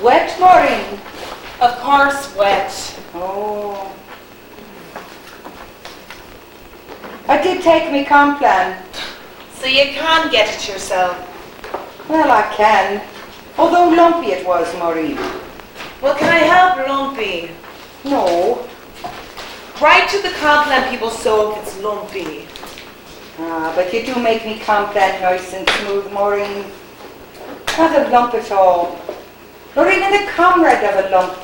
Wet, Maureen? Of course, wet. Oh. I did take me Complan. So you can get it yourself. Well, I can. Although lumpy it was, Maureen. Well, can I help lumpy? No. Right to the Complan people so if it's lumpy. Ah, but you do make me Complan nice and smooth, Maureen. Not a lump at all. Not even the comrade of a lump.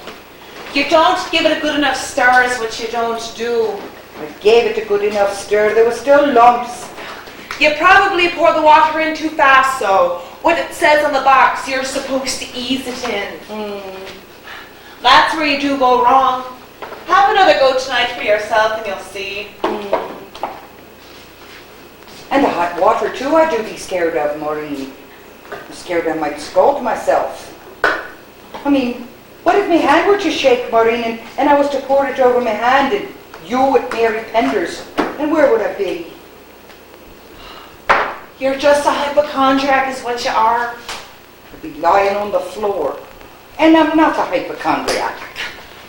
You don't give it a good enough stir is what you don't do. I gave it a good enough stir. There were still lumps. You probably pour the water in too fast, so what it says on the box, you're supposed to ease it in. That's where you do go wrong. Have another go tonight for yourself and you'll see. And the hot water too I do be scared of, Maureen. I'm scared I might scald myself. I mean, what if my hand were to shake, Maureen, and I was to pour it over my hand and you with Mary Penders, and where would I be? You're just a hypochondriac is what you are. I'd be lying on the floor. And I'm not a hypochondriac.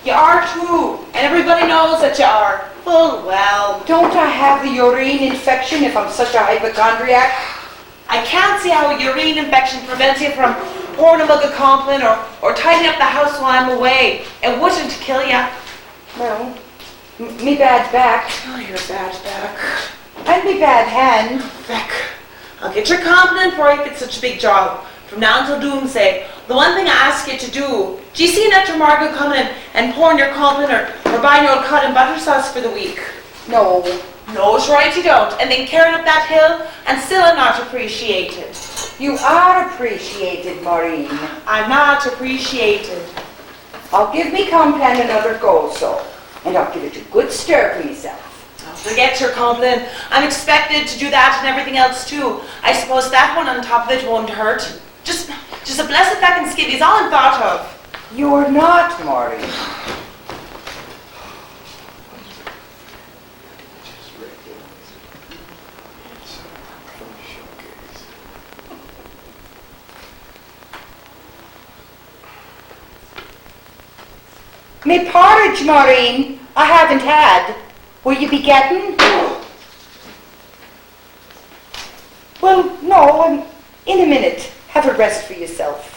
You are too, and everybody knows that you are. Full well. Don't I have the urine infection if I'm such a hypochondriac? I can't see how a urine infection prevents you from pouring a mug of Complan or tidying up the house while I'm away. It wouldn't kill you. Well, me bad back. Oh, your bad back. And me bad hand. Beck, I'll get your Complan for you if it's such a big job. From now until doomsday, the one thing I ask you to do you see Dr. Margot coming in and pouring your Complan or buying your old cod and butter sauce for the week? No. No, it's right you don't. And then carrying up that hill and still I'm not appreciated. You are appreciated, Maureen. I'm not appreciated. I'll give me Complan another go, so. And I'll give it a good stir for myself. Forget your Complan. I'm expected to do that and everything else too. I suppose that one on top of it won't hurt. Just a blessed fucking skivvy is all I'm thought of. You're not, Maureen. Me porridge, Maureen, I haven't had. Will you be getting? Well, no, in a minute. Have a rest for yourself.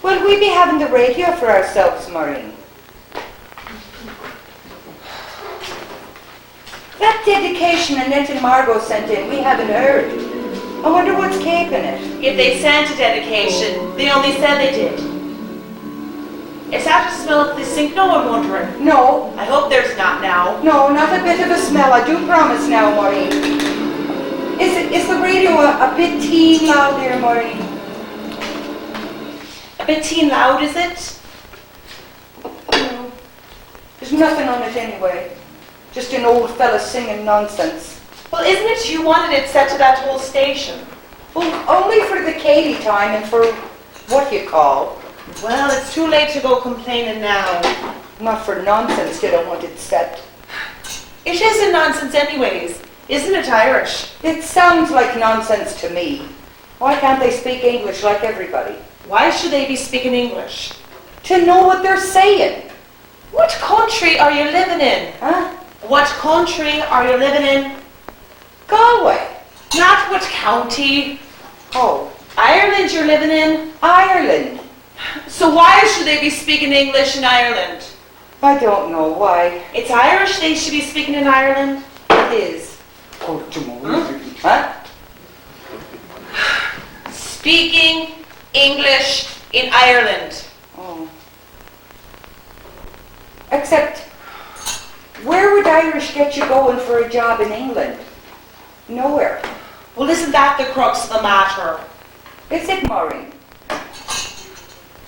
Will we be having the radio for ourselves, Maureen? That dedication Annette and Margot sent in, we haven't heard. I wonder what's keeping it. If they sent a dedication, they only said they did. Is that a smell of the sink? No, I'm wondering. No. I hope there's not now. No, not a bit of a smell. I do promise now, Maureen. Is the radio a bit teen loud there, Maureen? A bit teen loud, is it? No. There's nothing on it anyway. Just an old fella singing nonsense. Well, isn't it you wanted it set to that whole station? Well, only for the Katie time and for what you call. Well, it's too late to go complaining now. Not for nonsense did I want it set. It isn't nonsense anyways. Isn't it Irish? It sounds like nonsense to me. Why can't they speak English like everybody? Why should they be speaking English? To know what they're saying. What country are you living in? Huh? What country are you living in? Galway. Not what county. Oh, Ireland you're living in? Ireland. So why should they be speaking English in Ireland? I don't know why. It's Irish they should be speaking in Ireland? It is. Oh, huh? Speaking English in Ireland. Oh. Except, where would Irish get you going for a job in England? Nowhere. Well, isn't that the crux of the matter? Is it, Maureen?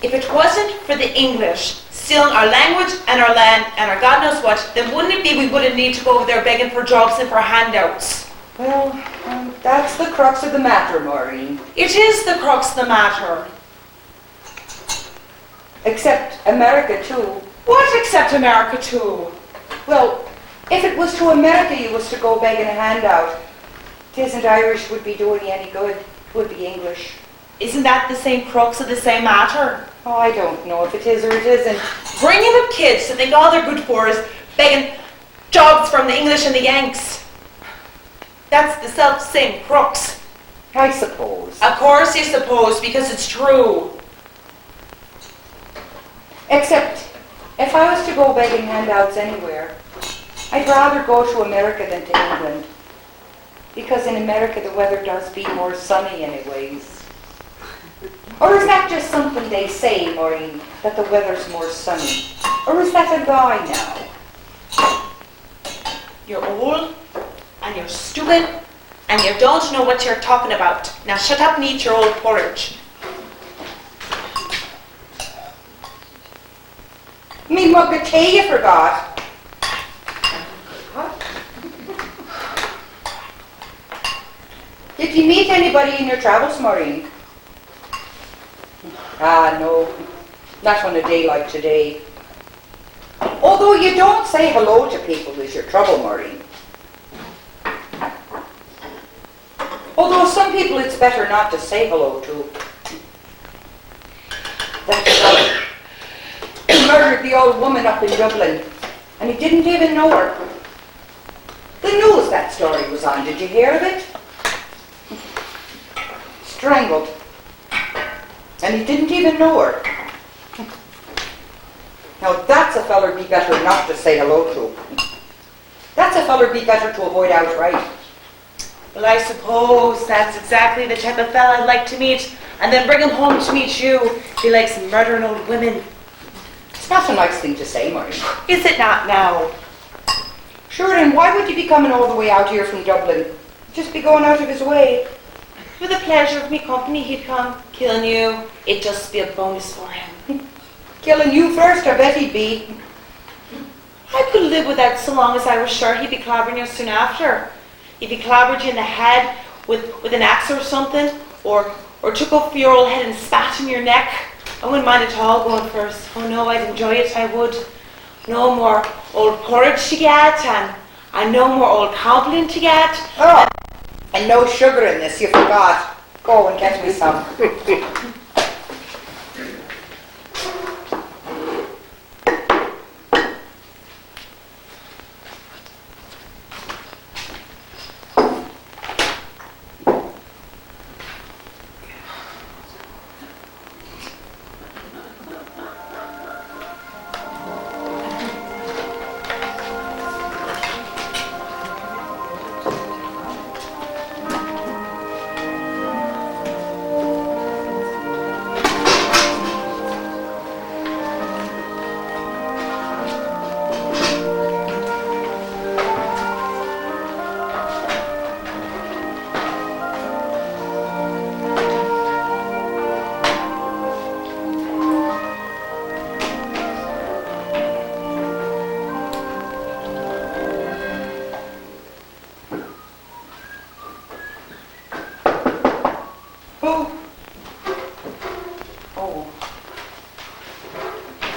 If it wasn't for the English stealing our language and our land and our God knows what, then wouldn't it be we wouldn't need to go over there begging for jobs and for handouts? Well, that's the crux of the matter, Maureen. It is the crux of the matter. Except America too. What except America too? Well, if it was to America you was to go begging a handout, 'tisn't Irish would be doing you any good, it would be English. Isn't that the same crux of the same matter? Oh, I don't know if it is or it isn't. Bringing up kids to think all they're good for is begging jobs from the English and the Yanks. That's the self-same crux. I suppose. Of course you suppose, because it's true. Except, if I was to go begging handouts anywhere, I'd rather go to America than to England. Because in America the weather does be more sunny anyways. Or is that just something they say, Maureen, that the weather's more sunny? Or is that a lie now? You're old, and you're stupid, and you don't know what you're talking about. Now shut up and eat your old porridge. Me mug of tea you forgot. What? Did you meet anybody in your travels, Maureen? Ah, no. Not on a day like today. Although you don't say hello to people is your trouble, Maureen. Although some people it's better not to say hello to. That fellow murdered the old woman up in Dublin, and he didn't even know her. The news that story was on, did you hear of it? Strangled. And he didn't even know her. Now that's a feller be better not to say hello to. That's a feller be better to avoid outright. Well, I suppose that's exactly the type of fella I'd like to meet, and then bring him home to meet you. He likes murdering old women. It's not a nice thing to say, Maureen. Is it not now? Sure, then why would he be coming all the way out here from Dublin? Just be going out of his way. For the pleasure of me company he'd come. Killing you, it'd just be a bonus for him. Killing you first, I bet he'd be. I could live with that so long as I was sure he'd be clobbering you soon after. If he clobbered you in the head with an axe or something, or took up your old head and spat in your neck, I wouldn't mind at all going first. Oh no, I'd enjoy it, I would. No more old porridge to get, and no more old cobbling to get. Oh, and no sugar in this, you forgot. Go and get me some.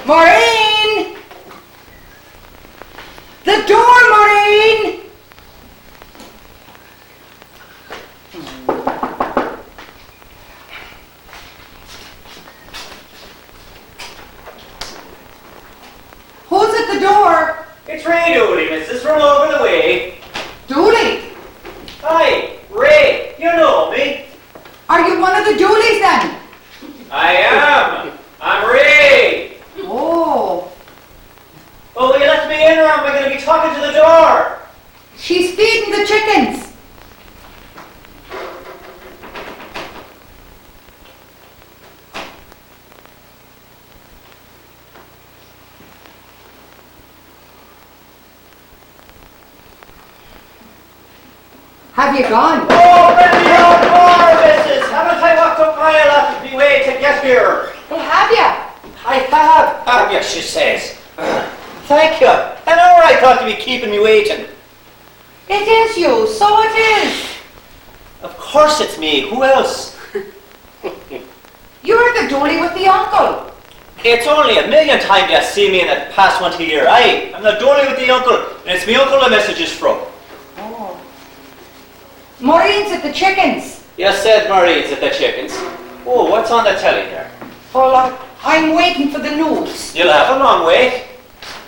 Maureen! The door, Maureen! Who's at the door? It's Ray Dooley, missus, from over the way. Dooley? Hi, Ray, you know me. Are you one of the Dooleys then? I am. I'm Ray. Oh. Oh, will you let me in or am I going to be talking to the door? She's feeding the chickens. Have you gone? Oh, let me out more, missus. Haven't I walked a mile out of my way to get here? Well, have you? I have you, she says. Thank you. An hour I thought you'd be keeping me waiting. It is you, so it is. Of course it's me. Who else? You're the Dooley with the uncle. It's only a million times you see me in that past 20 year. I'm not only with the uncle, and it's me uncle the message is from. Oh. Maureen's at the chickens. You said Marie's at the chickens. Oh, what's on the telly there? Oh, I'm waiting for the news. You'll have a long wait.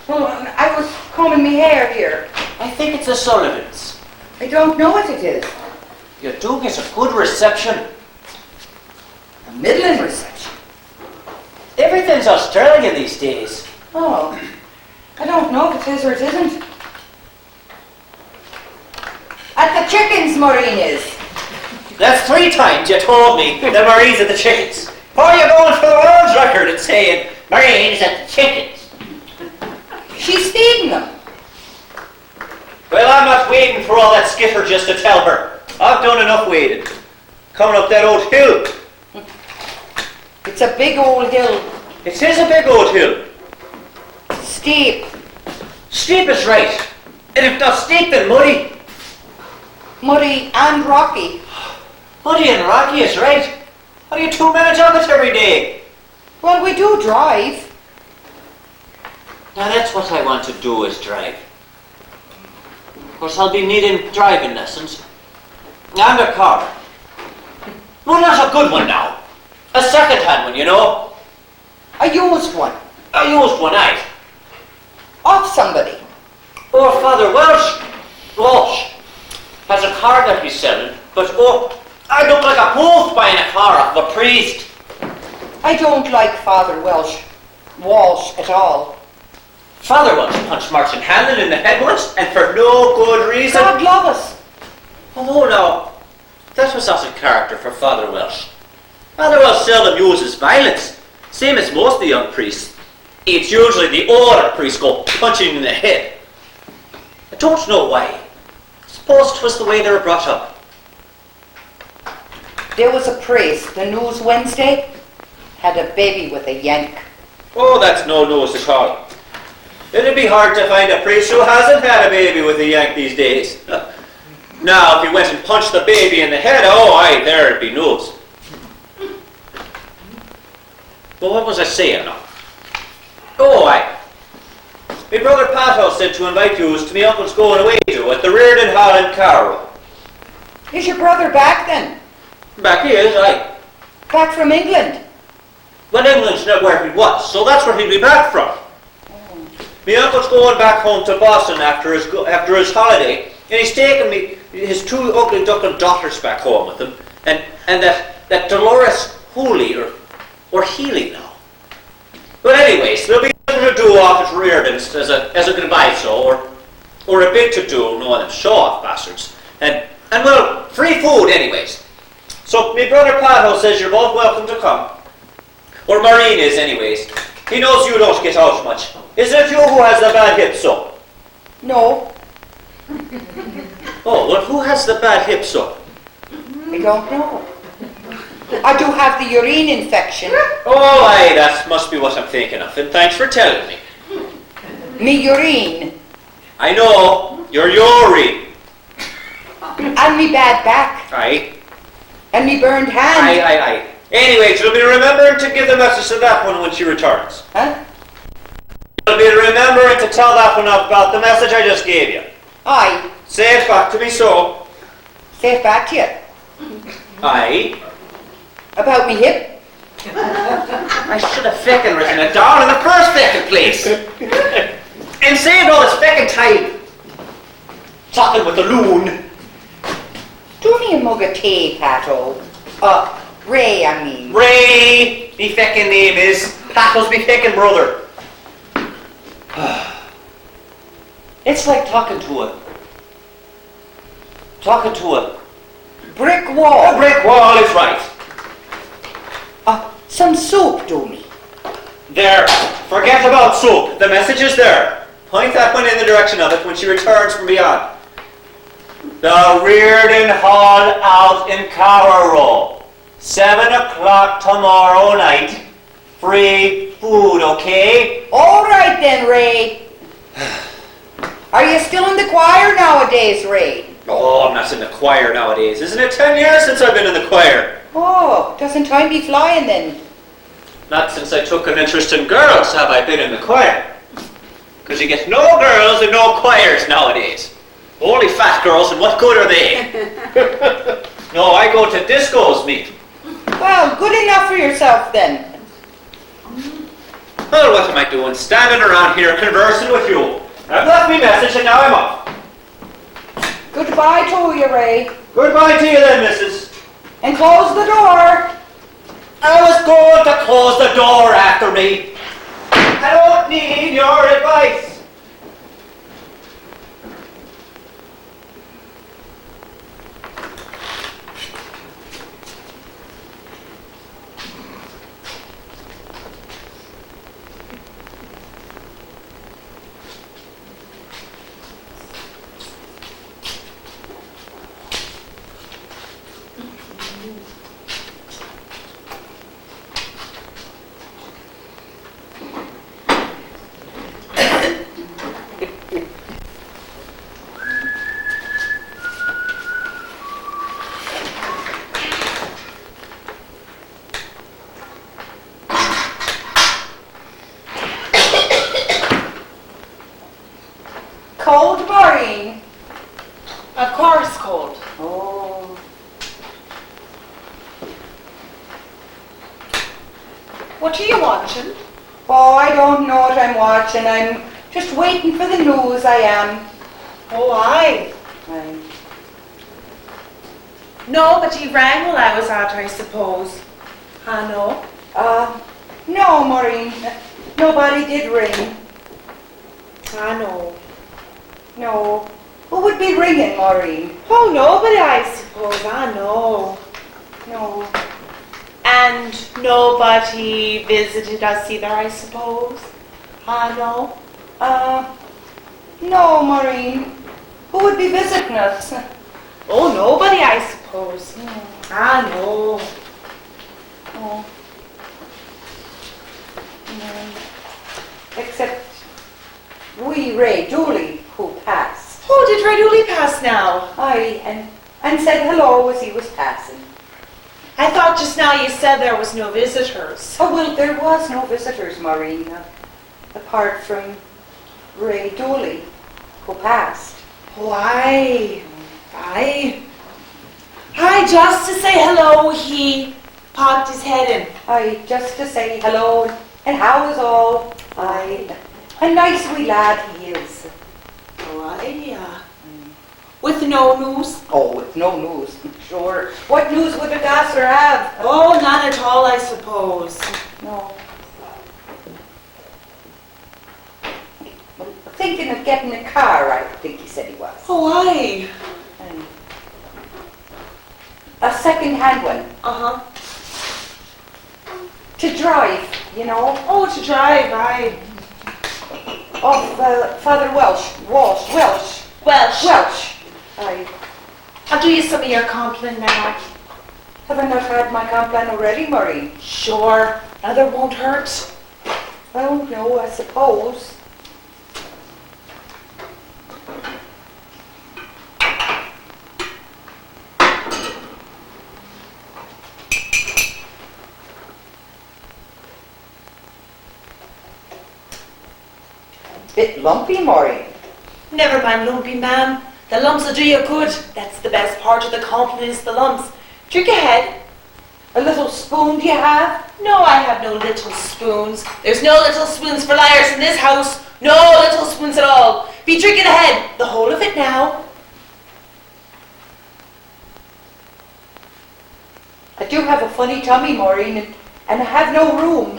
Well, I was combing my hair here. I think it's the Sullivans. I don't know what it is. You do get a good reception. A middling reception. Everything's Australian these days. Oh, I don't know if it is or it isn't. At the chickens, Maureen is. That's 3 times you told me that Marie's at the chickens. Or you're going for the world's record and saying Marie's at the chickens. She's feeding them. Well, I'm not waiting for all that skitter just to tell her. I've done enough waiting. Coming up that old hill. It's a big old hill. It is a big old hill. Steep. Steep is right. And if not steep, then muddy. Muddy and rocky. Muddy and rocky is right. How do you 2 manage on it every day? Well, we do drive. Now that's what I want to do is drive. Of course I'll be needing driving lessons. And a car. No, not a good one now. A second-hand one, you know. A used one. A used one, aye. Off somebody. Or Father Walsh has a car that he's selling, but I look like a wolf buying a car off a priest. I don't like Father Walsh at all. Father Walsh punched Martin Hanlon in the head once, and for no good reason. God love us. Oh no, that was not a character for Father Welsh. Father Welsh seldom uses violence, same as most of the young priests. It's usually the older priests go punching in the head. I don't know why. Suppose it was the way they were brought up. There was a priest, the news Wednesday, had a baby with a yank. Oh, that's no news at all. It'd be hard to find a priest who hasn't had a baby with a yank these days. Now, if he went and punched the baby in the head, oh aye, there'd be news. But what was I saying now? Oh aye. My brother Pato said to invite you to my uncle's going away to at the Reardon Hall in Carrow. Is your brother back then? Back he is, aye. Back from England? Well, England's not where he was, so that's where he'll be back from. My uncle's going back home to Boston after his holiday, and he's taking his 2 ugly duckling daughters back home with him, and that Dolores Hooley or Healy now. But anyways, there'll be nothing to do off at Reardon's as a goodbye so, or a bit to do, knowing them show-off bastards, and well, free food anyways. So my brother Pato says you're both welcome to come, or Maureen is anyways. He knows you don't get out much. Isn't it you who has the bad hip so? No, Oh, well, who has the bad hip so? I don't know. I do have the urine infection. Oh, aye, that must be what I'm thinking of, and thanks for telling me. Me urine. I know, you're Yori. And me bad back. Aye. And me burned hand. Aye. Anyway, you'll be remembering to give the message to that one when she returns. Huh? You'll be remembering to tell that one about the message I just gave you. Aye. Say it back to me so. Say it back to you. Aye. About me hip. I should have feckin' written it down in the first feckin' place. And saved all this feckin' time. Talking with the loon. Do me a mug of tea, Pato. Ray, I mean. Ray, me feckin' name is. Pato's me feckin' brother. It's like talking to a Brick wall. brick wall is right. Some soup, do me. There, forget about soup. The message is there. Point that one in the direction of it when she returns from beyond. The Reardon Hall out in Carrow. 7 o'clock tomorrow night. Free food, okay? All right then, Ray. Are you still in the choir nowadays, Ray? Oh, I'm not in the choir nowadays. Isn't it 10 years since I've been in the choir? Oh, doesn't time be flying then? Not since I took an interest in girls have I been in the choir. Because you get no girls and no choirs nowadays. Only fat girls, and what good are they? No, I go to discos, me. Well, good enough for yourself then. Well, what am I doing? Standing around here conversing with you. I've left me message and now I'm off. Goodbye to you, Ray. Goodbye to you then, missus. And close the door. I was going to close the door after me. I don't need your advice. Cold, Maureen? Of course, cold. Oh. What are you watching? Oh, I don't know what I'm watching. I'm just waiting for the news, I am. Oh, aye. I'm Nobody rang while I was out, I suppose. I know. no, Maureen. Nobody did ring. I know. No. Who would be ringing, Maureen? Oh, nobody, I suppose. I know. No. And nobody visited us either, I suppose. I know. No, Maureen. Who would be visiting us? Oh, nobody, I suppose. I know. Oh. No. Except wee Ray Dooley, who passed. Oh, did Ray Dooley pass now? Aye, and said hello as he was passing. I thought just now you said there was no visitors. Oh, well, there was no visitors, Maureen, apart from Ray Dooley, who passed. Oh, aye. Aye. Aye, just to say hello, he popped his head in. Aye, just to say hello, and how is all? Aye, a nice wee lad he is. Oh, aye, yeah. With no news? Oh, with no news, sure. What news would a gasser have? Oh, none at all, I suppose. No. Well, thinking of getting a car, I think he said he was. Oh, aye. And a second-hand one, Uh-huh. to drive, you know, Oh, to drive, aye. of Father Welsh. Welsh. Aye. I'll do you some of your compline now. Have I not had my compline already, Maureen? Sure. Another won't hurt. Oh, no, I suppose. Bit lumpy, Maureen. Never mind lumpy, ma'am. The lumps will do you good. That's the best part of the compline is the lumps. Drink ahead. A little spoon do you have? No, I have no little spoons. There's no little spoons for liars in this house. No little spoons at all. Be drinking ahead. The whole of it now. I do have a funny tummy, Maureen, and I have no room.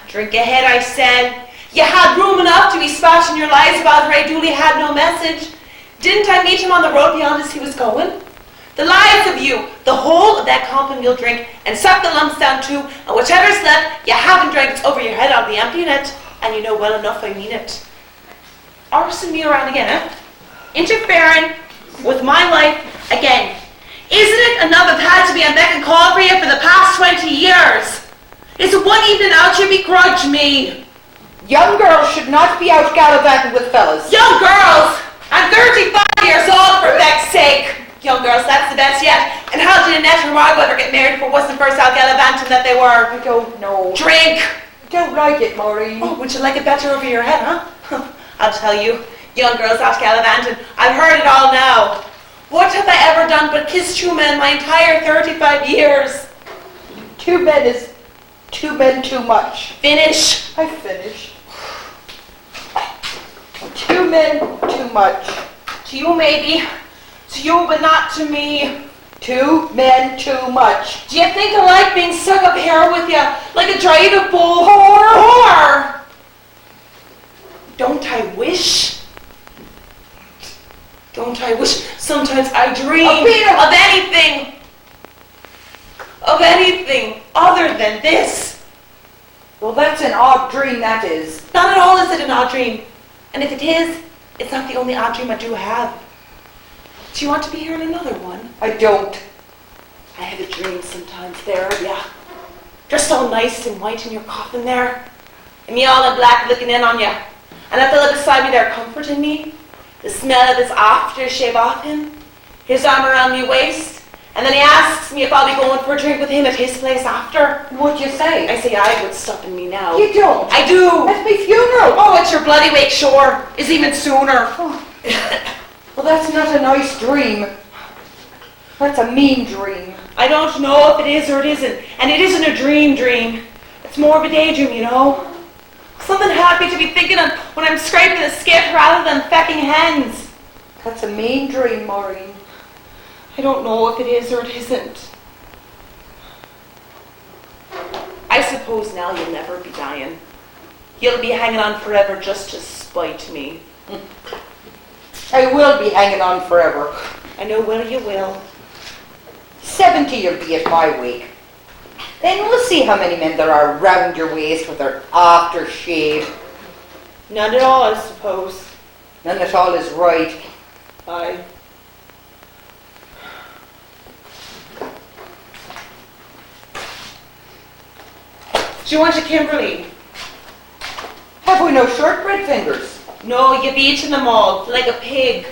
Drink ahead, I said. You had room enough to be spouting your lies about Ray Dooley had no message. Didn't I meet him on the road beyond as he was going? The lies of you, the whole of that compline you'll drink, and suck the lumps down too, and whatever's left, you haven't drank, it's over your head, I'll be emptying it, and you know well enough I mean it. Arsing me around again, eh? Interfering with my life again. Isn't it enough I've had to be a beck and call for you for the past 20 years? Is it one evening out you begrudge me? Young girls should not be out gallivanting with fellas. Young girls! I'm 35 years old, for beck's sake! Young girls, that's the best yet. And how did Annette or Margot ever get married if it wasn't for Sal Gallivantin that they were? I don't know. Drink! I don't like it, Maureen. Oh, would you like it better over your head, huh? I'll tell you, young girls at Gallivantin, I've heard it all now. What have I ever done but kiss two men my entire 35 years? 2 men is 2 men too much. Finish. I finish. 2 men too much. To you, maybe. To you, but not to me. 2 men too much. Do you think I like being stuck up here with you like a dried-up bull whore? Don't I wish? Don't I wish? Sometimes I dream of anything. Of anything other than this. Well, that's an odd dream, that is. Not at all is it an odd dream. And if it is, it's not the only odd dream I do have. Do you want to be here in another one? I don't. I have a dream sometimes there, yeah. Dressed all nice and white in your coffin there. And me all in black looking in on you. And that fella beside me there comforting me. The smell of his aftershave off him. His arm around my waist. And then he asks me if I'll be going for a drink with him at his place after. What'd you say? I say I would stopping me now. You don't. I do. That's my funeral. Oh, it's your bloody wake, sure. Is even sooner. Oh. Well, that's not a nice dream. That's a mean dream. I don't know if it is or it isn't. And it isn't a dream. It's more of a daydream, you know. Something happy to be thinking of when I'm scraping a skip rather than fecking hens. That's a mean dream, Maureen. I don't know if it is or it isn't. I suppose now you'll never be dying. You'll be hanging on forever just to spite me. I will be hanging on forever. I know well you will. 70 you'll be at my wake. Then we'll see how many men there are round your waist with their aftershave. None at all, I suppose. None at all is right. Aye. Do you want a Kimberley? Have we no shortbread fingers? No, you've eaten them all, like a pig.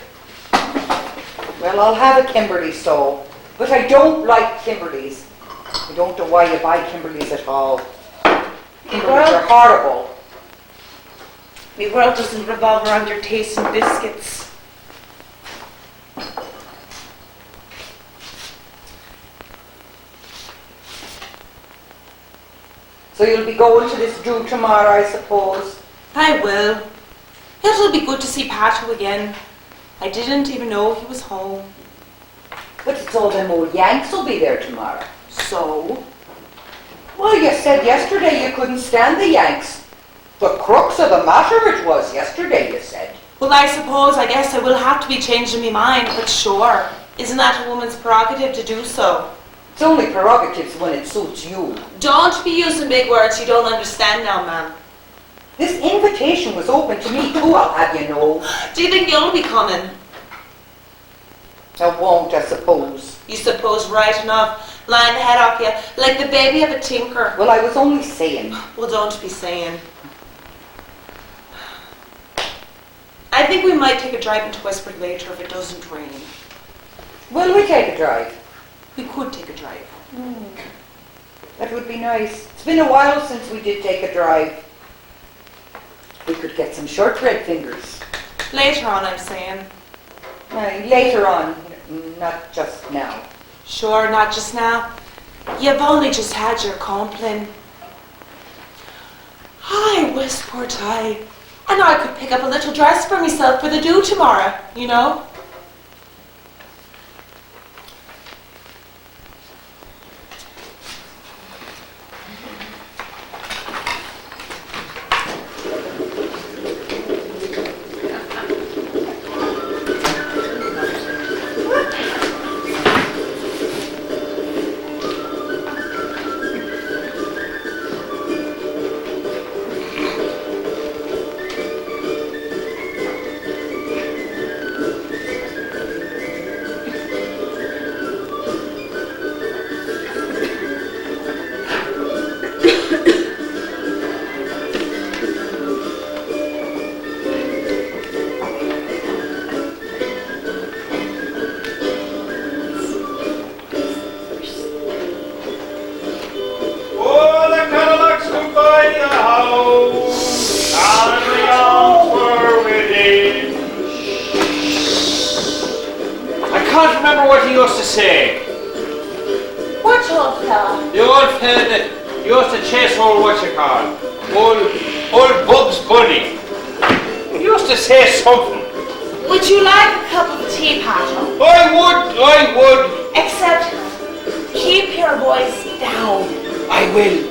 Well, I'll have a Kimberley so. But I don't like Kimberleys. I don't know why you buy Kimberleys at all. Kimberleys are horrible. My world doesn't revolve around your taste in biscuits. So you'll be going to this do tomorrow, I suppose. I will. It'll be good to see Pato again. I didn't even know he was home. But it's all them old Yanks will be there tomorrow. So? Well, you said yesterday you couldn't stand the Yanks. The crux of the matter it was yesterday, you said. Well, I guess I will have to be changing my mind, but sure. Isn't that a woman's prerogative to do so? It's only prerogatives when it suits you. Don't be using big words you don't understand now, ma'am. This invitation was open to me too, I'll have you know. Do you think you'll be coming? I won't, I suppose. You suppose right enough, lying the head off you, like the baby of a tinker. Well, I was only saying. Well, don't be saying. I think we might take a drive into Westford later if it doesn't rain. Will we take a drive? We could take a drive. That would be nice. It's been a while since we did take a drive. We could get some shortbread fingers. Later on, I'm saying. Later on, not just now. Sure, not just now. You've only just had your compline. Hi, Westport, hi. And I could pick up a little dress for myself for the do tomorrow, you know. used to say? What old fella? The old fella that used to chase old old Bugs Bunny. He used to say something. Would you like a cup of tea, Pato? I would. Except, keep your voice down. I will.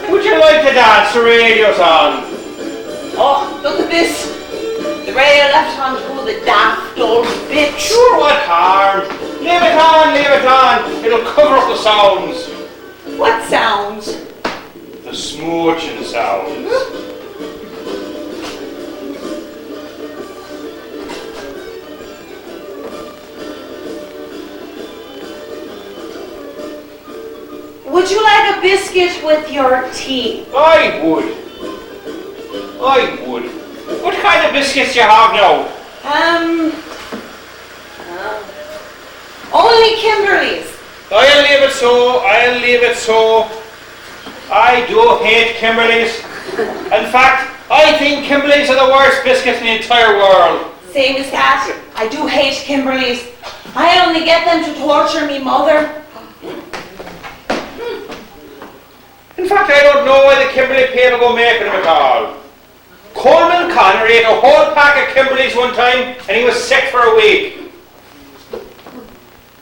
Would you like to dance the radio song? Oh, look at this. The radio left on to the daft old bitch. Sure, what harm? Leave it on. It'll cover up the sounds. What sounds? The smooching sounds. Would you like a biscuit with your tea? I would. What kind of biscuits do you have now? Only Kimberly's. I'll leave it so. I do hate Kimberly's. In fact, I think Kimberly's are the worst biscuits in the entire world. Same as that. I do hate Kimberly's. I only get them to torture me mother. In fact, I don't know why the Kimberley people go making them at all. Coleman Connor ate a whole pack of Kimberleys one time and he was sick for a week.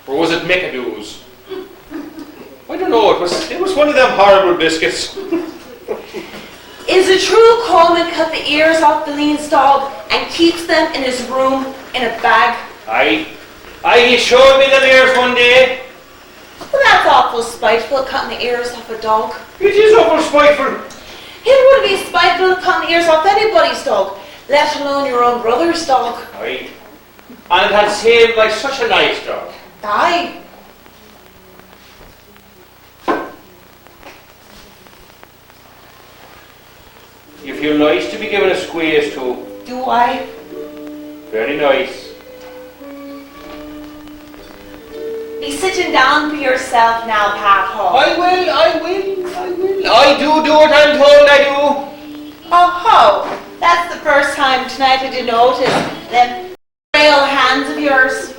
Or was it McAdoo's? I don't know, it was one of them horrible biscuits. Is it true Coleman cut the ears off the Leane's dog and keeps them in his room in a bag? Aye, he showed me the ears one day. Well, that's awful spiteful, cutting the ears off a dog. It is awful spiteful. It would be spiteful cutting the ears off anybody's dog, let alone your own brother's dog. Aye. And it had saved like such a nice dog. Aye. You feel nice to be given a squeeze to. Do I? Very nice. Be sitting down for yourself now, Pat Hall. I will. I do what I'm told I do. Oh ho! That's the first time tonight I did notice them frail hands of yours.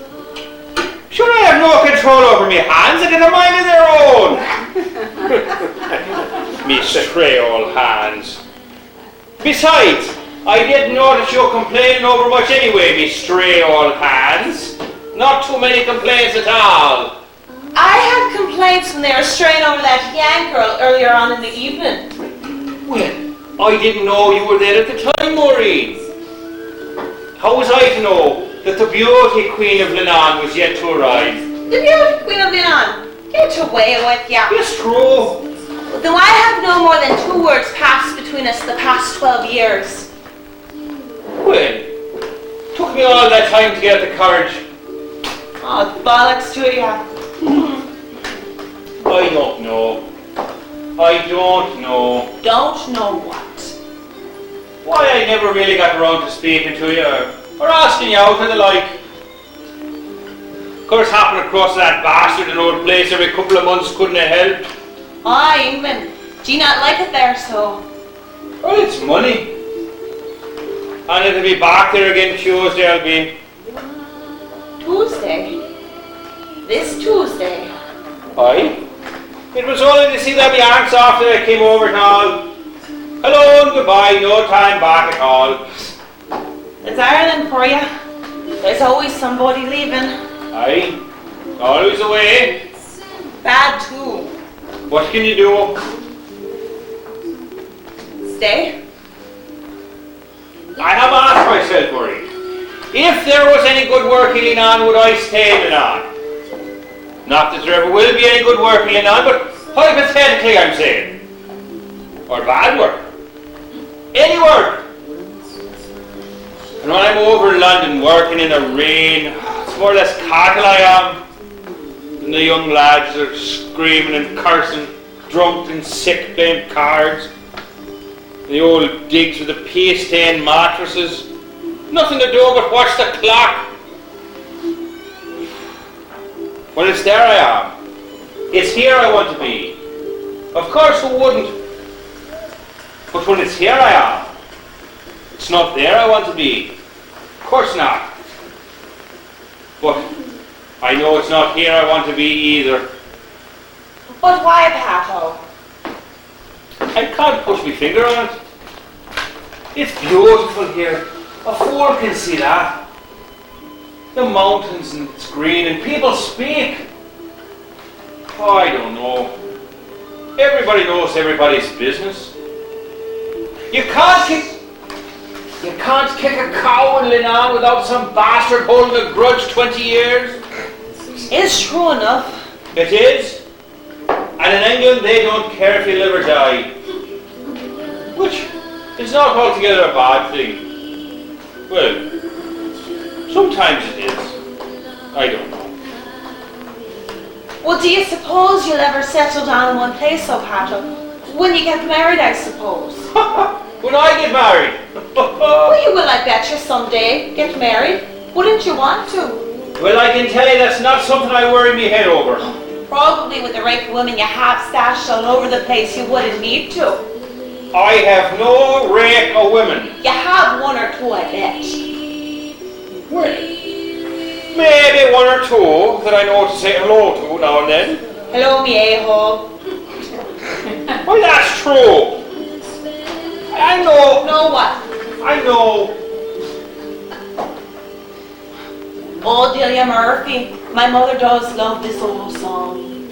Sure, I have no control over me hands. I get a mind of their own. Me stray old hands. Besides, I didn't notice you complaining over much anyway, me stray old hands. Not too many complaints at all. I had complaints when they were straying over that Yank girl earlier on in the evening. Well, I didn't know you were there at the time, Maureen. How was I to know that the beauty queen of Leenane was yet to arrive? The beauty queen of Leenane. Get away with ya. Yes, true. Though I have no more than 2 words passed between us the past 12 years. Well, took me all that time to get the courage. Oh, bollocks to ya. I don't know. Don't know what? Why I never really got around to speaking to you or asking you out and the like. Of course, happening across that bastard in old place every couple of months couldn't have helped. Aye, England. Do you not like it there, so? Well, it's money. And it'll be back there again Tuesday, I'll be. Tuesday? This Tuesday? Aye. It was only to see that my aunts after I came over and all. Hello and goodbye, no time back at all. It's Ireland for you. There's always somebody leaving. Aye. Always away. Bad too. What can you do? Stay? I have asked myself, Marie, if there was any good work in Leenane, would I stay in Leenane? Not that there ever will be any good work in Leenane, but hypothetically I'm saying. Or bad work. Any work. And when I'm over in London working in the rain, it's more or less cattle I am. And the young lads are screaming and cursing, drunk and sick playing cards. The old digs with the pea-stained mattresses. Nothing to do but watch the clock. Well, it's there I am, It's here I want to be. Of course, who wouldn't? But when it's here I am. It's not there I want to be. Of course not. But I know it's not here I want to be either. But why, Pato? I can't push my finger on it. It's beautiful here. A fool can see that. The mountains and it's green and people speak. Oh, I don't know. Everybody knows everybody's business. You can't kick a cow in Leenane without some bastard holding a grudge 20 years. It's true enough. It is. And in England they don't care if you live or die. Which is not altogether a bad thing. Well, sometimes it is. I don't know. Well, do you suppose you'll ever settle down in one place, so Pato? When you get married, I suppose. When I get married. Well, you will, I bet you, someday get married. Wouldn't you want to? Well, I can tell you that's not something I worry me head over. Probably with the rake of women you have stashed all over the place, you wouldn't need to. I have no rake of women. You have one or two, I bet. Well, maybe one or two that I know to say hello to now and then. Hello, me a-hole. Well, that's true. I know. Know what? I know. Oh, Delia Murphy, my mother does love this old song.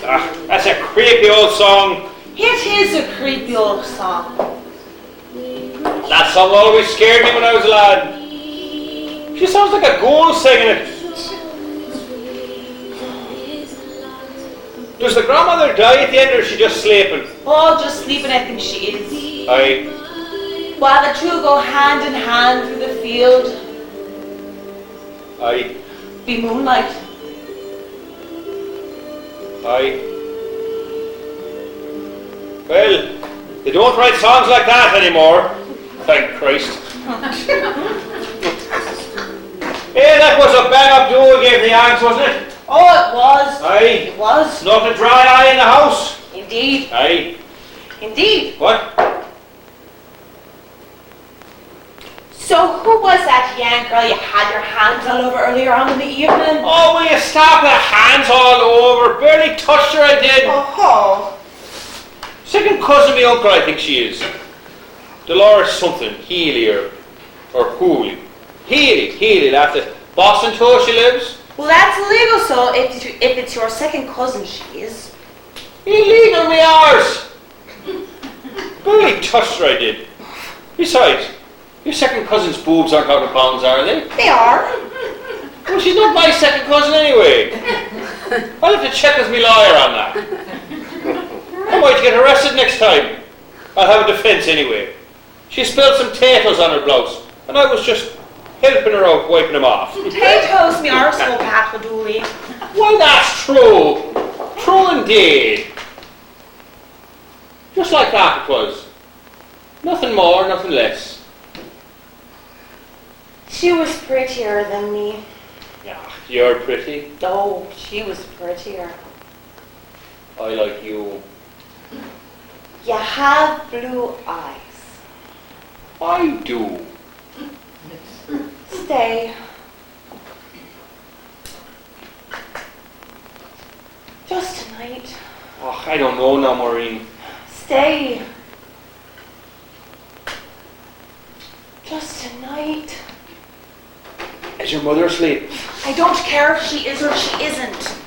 Ah, that's a creepy old song. It is a creepy old song. That song always scared me when I was a lad. She sounds like a ghoul singing it. Does the grandmother die at the end or is she just sleeping? Oh, just sleeping, I think she is. Aye. While the two go hand in hand through the field, Aye. be moonlight. Aye. Well, they don't write songs like that anymore. Thank Christ. Hey, that was a bang up duo gave the Yanks, wasn't it? Oh, it was. Aye. It was. Not a dry eye in the house. Indeed. Aye. Indeed. What? So who was that young girl you had your hands all over earlier on in the evening? Oh, will you stop with hands all over? Barely touched her, I did. Oh. Second cousin of my uncle, I think she is. Dolores something. Healy or Hooley. Healy, that's it. Boston Toe she lives. Well, that's illegal, so if it's your second cousin, she is. Illegal we ours. Barely touched her, I did. Besides, your second cousin's boobs aren't out of bounds, are they? They are. Well, she's not my second cousin anyway. I'll have to check with me lawyer on that. I might get arrested next time. I'll have a defence anyway. She spilled some potatoes on her blouse, and I was just helping her out, wiping them off. Potatoes, me arsehole, Pat Wadooey. Well, that's true. True indeed. Just like that it was. Nothing more, nothing less. She was prettier than me. Yeah, you're pretty. Oh, she was prettier. I like you. You have blue eyes. I do. Stay. Just tonight. Oh, I don't know now, Maureen. Stay. Just tonight. Is your mother asleep? I don't care if she is or she isn't.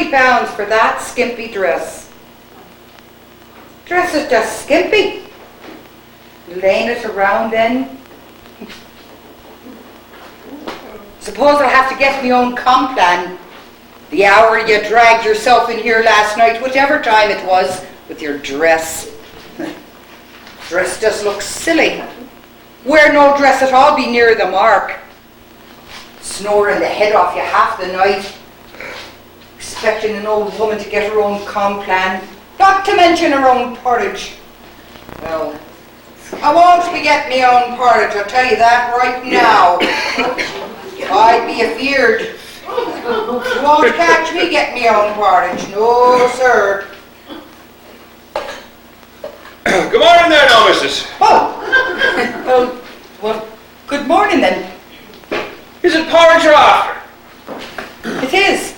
£40 for that skimpy dress. Dress is just skimpy. Laying it around then. Suppose I'll have to get my own complan. The hour you dragged yourself in here last night, whatever time it was, with your dress. Dress just looks silly. Wear no dress at all, be near the mark. Snoring the head off you half the night. Expecting an old woman to get her own complan. Not to mention her own porridge. Well, I won't be getting my own porridge, I'll tell you that right now. I'd be afeared. You won't catch me getting my own porridge. No, sir. Good morning there now, missus. Oh, well, good morning then. Is it porridge you're after? It is.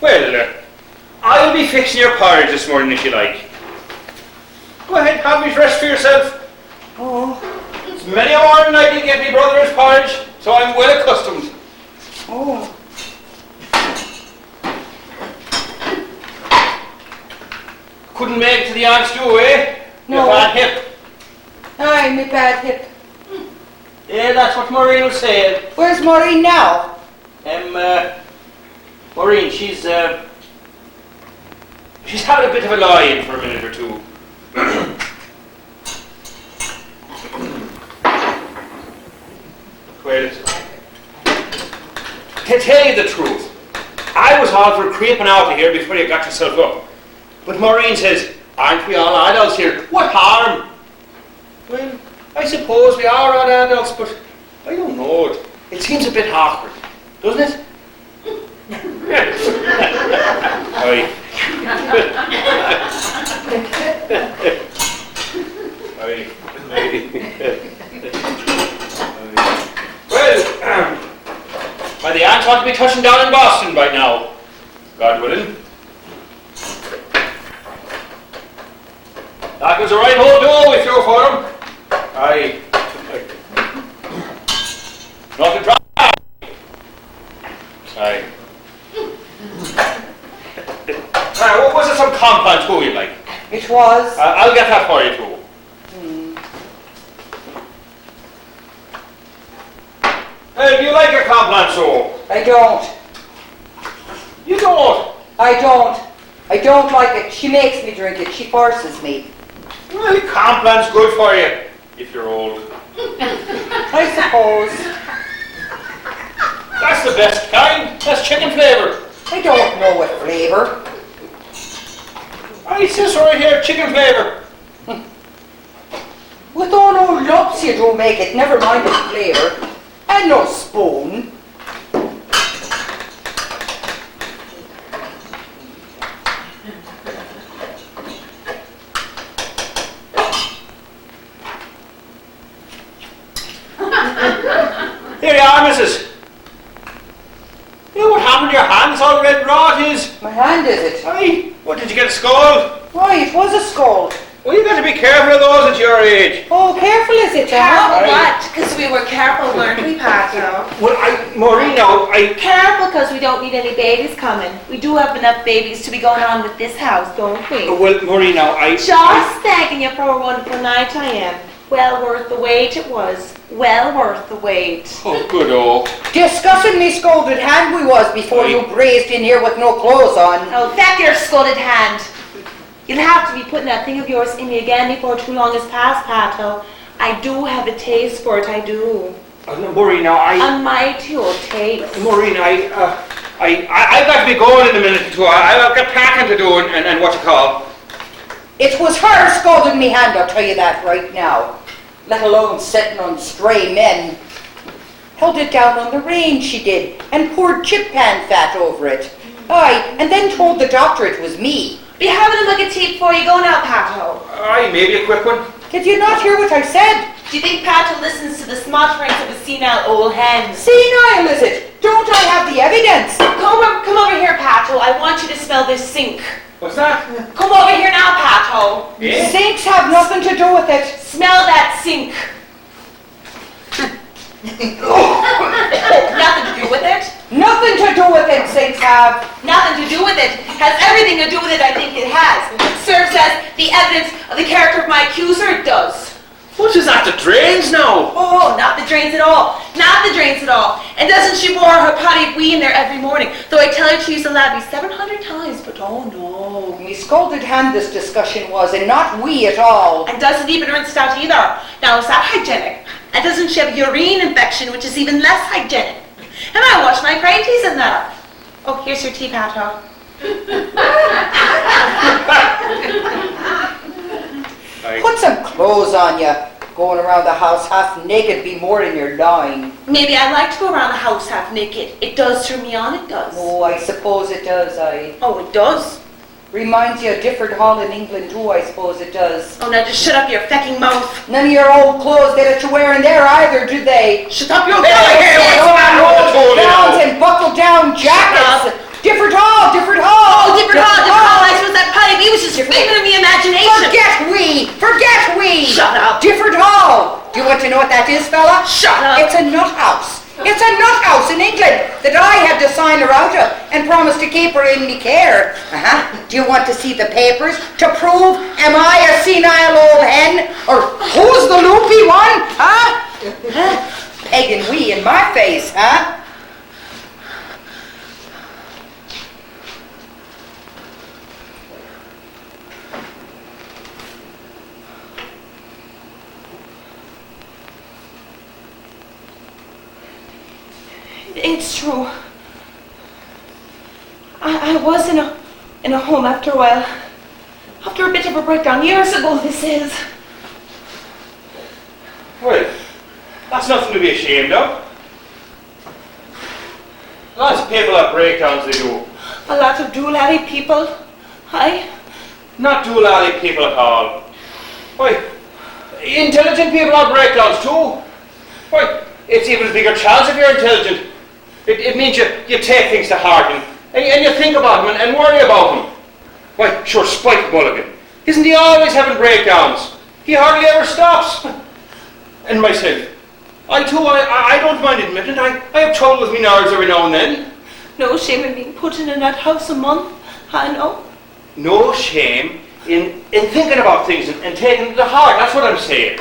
Well, I'll be fixing your porridge this morning if you like. Go ahead, have me rest for yourself. Oh, It's many a morning I did get me brother his porridge, so I'm well accustomed. oh. Couldn't make it to the aunt's do, eh? No. Your bad hip. Aye, my bad hip. Yeah, that's what Maureen was saying. Where's Maureen now? Maureen, she's having a bit of a lie-in for a minute or two. Well, to tell you the truth, I was all for creeping out of here before you got yourself up. But Maureen says, aren't we all adults here? What harm? Well, I suppose we are all adults, but I don't know. It seems a bit awkward, doesn't it? Aye. Well, by the aunt ought to be touching down in Boston by now, God willing. That was a right old dough if you're for him. Aye. Not a drop. Aye. What was it, some compound too you like? It was. I'll get that for you too. Hey, do you like your compound so? I don't. You don't? I don't. I don't like it. She makes me drink it. She forces me. Well, complan's good for you, if you're old. I suppose. That's the best kind. That's chicken flavour. I don't know what flavour. It says right here, chicken flavour. With all no lumps you do make it, never mind the flavour. And no spoon. Here you are, missus. You know what happened to your hand? It's all red raw, it is. My hand is it? Aye. What, did you get a scald? Why, it was a scald. Well, you got to be careful of those at your age. Oh, careful is it, Careful huh? what? Because we were careful, weren't we, Pato? Well, Maureen, now, Careful because we don't need any babies coming. We do have enough babies to be going on with this house, don't we? Well, Maureen, now, Just thanking you for a wonderful night I am. Well worth the wait it was. Well worth the wait. Oh, good old. Discussingly scalded hand we was before you grazed in here with no clothes on. Oh, that your scalded hand. You'll have to be putting that thing of yours in me again before too long is past, Pato. I do have a taste for it, I do. Maureen, now, A mighty old taste. Maureen, I've got to be going in a minute or two. I've got packing to do and what you call. It was her scalding me hand, I'll tell you that right now. Let alone sitting on stray men. Held it down on the range, she did, and poured chip pan fat over it. Aye, and then told the doctor it was me. Be having a look at tea before you go now, Pato. Aye, maybe a quick one. Did you not hear what I said? Do you think Pato listens to the smotterings of a senile old hen? Senile, is it? Don't I have the evidence? Come over here, Pato. I want you to smell this sink. What's that? Come over here now, Pato. Sinks have nothing to do with it. Smell that sink. Nothing to do with it. Nothing to do with it, Saints have. Nothing to do with it. Has everything to do with it, I think it has. Serves as the evidence of the character of my accuser, it does. What is that, the drains now? Oh, not the drains at all. Not the drains at all. And doesn't she pour her potty of wee in there every morning? Though I tell her to use the lavvy 700 times, but oh no. Me scolded hand this discussion was, and not we at all. And doesn't even rinse it out either. Now, is that hygienic? And doesn't she have a urine infection, which is even less hygienic? And I wash my craties in there. Oh, here's your tea, Pato. Put some clothes on you. Going around the house half naked be more than you're lying. Maybe I like to go around the house half naked. It does turn me on, it does. Oh, I suppose it does, Oh, it does? Reminds you of different hall in England too, I suppose it does. Oh, now just shut up your fecking mouth. None of your old clothes that you're wearing there either, do they? Shut up your Gowns and buckle down jackets. Different hall, different hall. Oh, different hall. I suppose that pipe, he was just figment of the imagination. Forget we. Shut up. Different hall. Do you want to know what that is, fella? Shut up. It's a nut house. It's a nut house in England that I had to sign her out of and promised to keep her in me care. Do you want to see the papers to prove am I a senile old hen or who's the loopy one? Pegging we in my face, huh? It's true. I was in a home after a while. After a bit of a breakdown, years ago this is. Well, that's nothing to be ashamed of. Lots of people have breakdowns, they do. A lot of doolally people. Aye. Not doolally people at all. Why, intelligent people have breakdowns too. Why, it's even a bigger chance if you're intelligent. It means you take things to heart and you think about them and worry about them. Why, sure, Spike Mulligan. Isn't he always having breakdowns? He hardly ever stops. And myself, I too, I don't mind admitting I have trouble with me nerves every now and then. No shame in being put in a nut house a month. I know. No shame in thinking about things and taking it to heart. That's what I'm saying.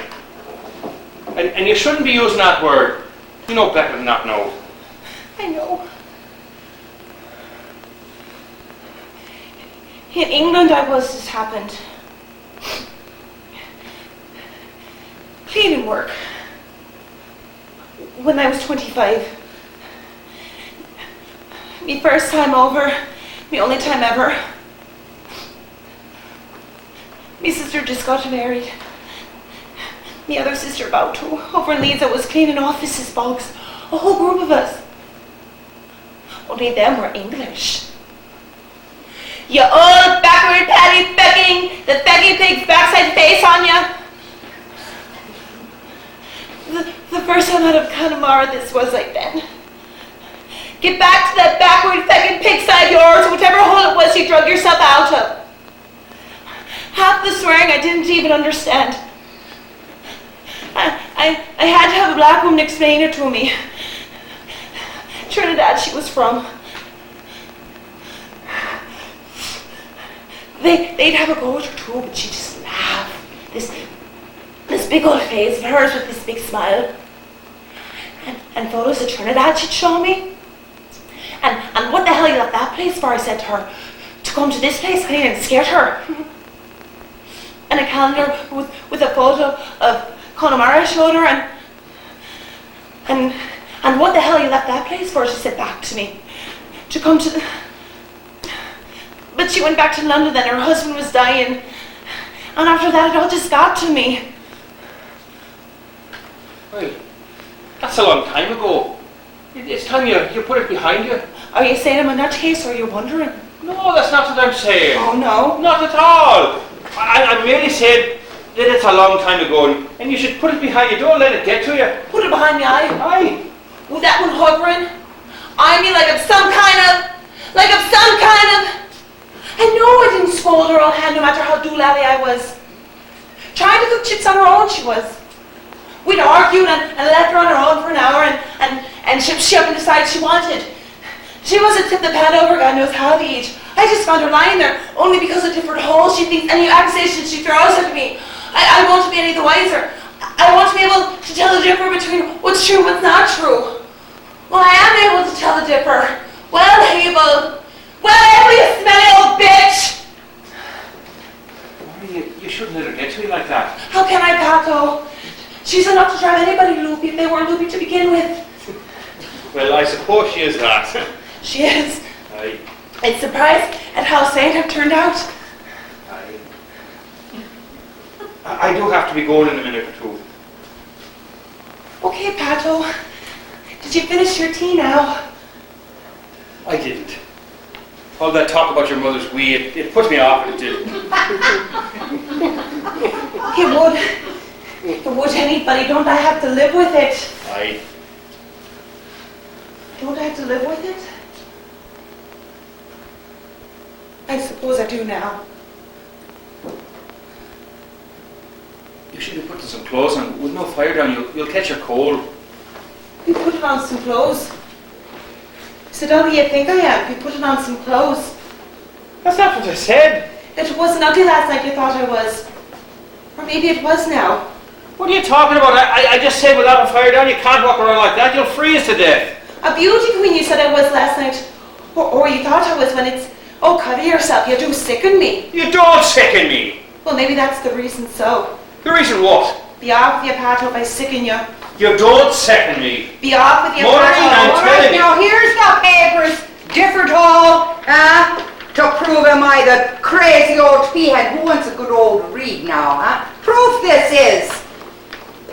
And you shouldn't be using that word. You know better than that now. I know. In England this happened. Cleaning work. When I was 25. Me first time over, me only time ever. Me sister just got married. Me other sister about to. Over in Leeds I was cleaning offices, bogs. A whole group of us. Only them were English. You old backward patty becking, the beggy pig's backside face on ya. The first time out of Connemara this was like then. Get back to that backward feckin' pig side yours, whichever hole it was you drug yourself out of. Half the swearing I didn't even understand. I had to have a black woman explain it to me. Trinidad she was from. They'd have a go at her too, but she'd just laugh. This big old face of hers with this big smile. And photos of Trinidad she'd show me. And what the hell you left that place for, I said to her. To come to this place, I didn't scared her. And a calendar with a photo of Connemara showed her, and what the hell you left that place for, she said back to me. To come to the... But she went back to London then, her husband was dying. And after that it all just got to me. Well, that's a long time ago. It's time you put it behind you. Are you saying I'm a nutcase, or are you wondering? No, that's not what I'm saying. Oh no? Not at all. I'm merely saying that it's a long time ago and you should put it behind you. Don't let it get to you. Put it behind me, aye. Aye. With that one hovering, I mean like I'm some kind of... I know I didn't scold her all hand no matter how doolally I was. Trying to cook chips on her own she was. We'd argued and left her on her own for an hour and she up and decided she wanted. She wasn't tipped the pan over God knows how to eat. I just found her lying there only because of different holes she thinks, any accusations she throws at me. I won't be any the wiser. I want to be able to tell the difference between what's true and what's not true. Well, I am able to tell the differ. Well, Abel. Well, Abel, you smelly old bitch. Maureen, you shouldn't let her get to you like that. How can I, Paco? She's enough to drive anybody loopy if they weren't loopy to begin with. Well, I suppose she is that. She is. Aye. I'm surprised at how sane have turned out. I do have to be going in a minute or two. Okay, Pato. Did you finish your tea now? I didn't. All that talk about your mother's wee, it put me off, it did. It would anybody. Don't I have to live with it? Aye. Don't I have to live with it? I suppose I do now. You should have put some clothes on. With no fire down, you'll catch a cold. You put it on some clothes. So don't you think I am? You put it on some clothes. That's not what I said. That it wasn't ugly last night you thought I was. Or maybe it was now. What are you talking about? I just said without a fire down, you can't walk around like that. You'll freeze to death. A beauty queen you said I was last night. Or you thought I was when it's... Oh, cover yourself. You do sicken me. You don't sicken me. Well, maybe that's the reason so. The reason what? Be off with you, Pato, if I sicken you. You don't sicken me. Be off with you, Maureen, Pato. I'm All telling right, you. now here's the papers, different all, to prove am I the crazy old peahead who wants a good old read now, huh? Proof this is.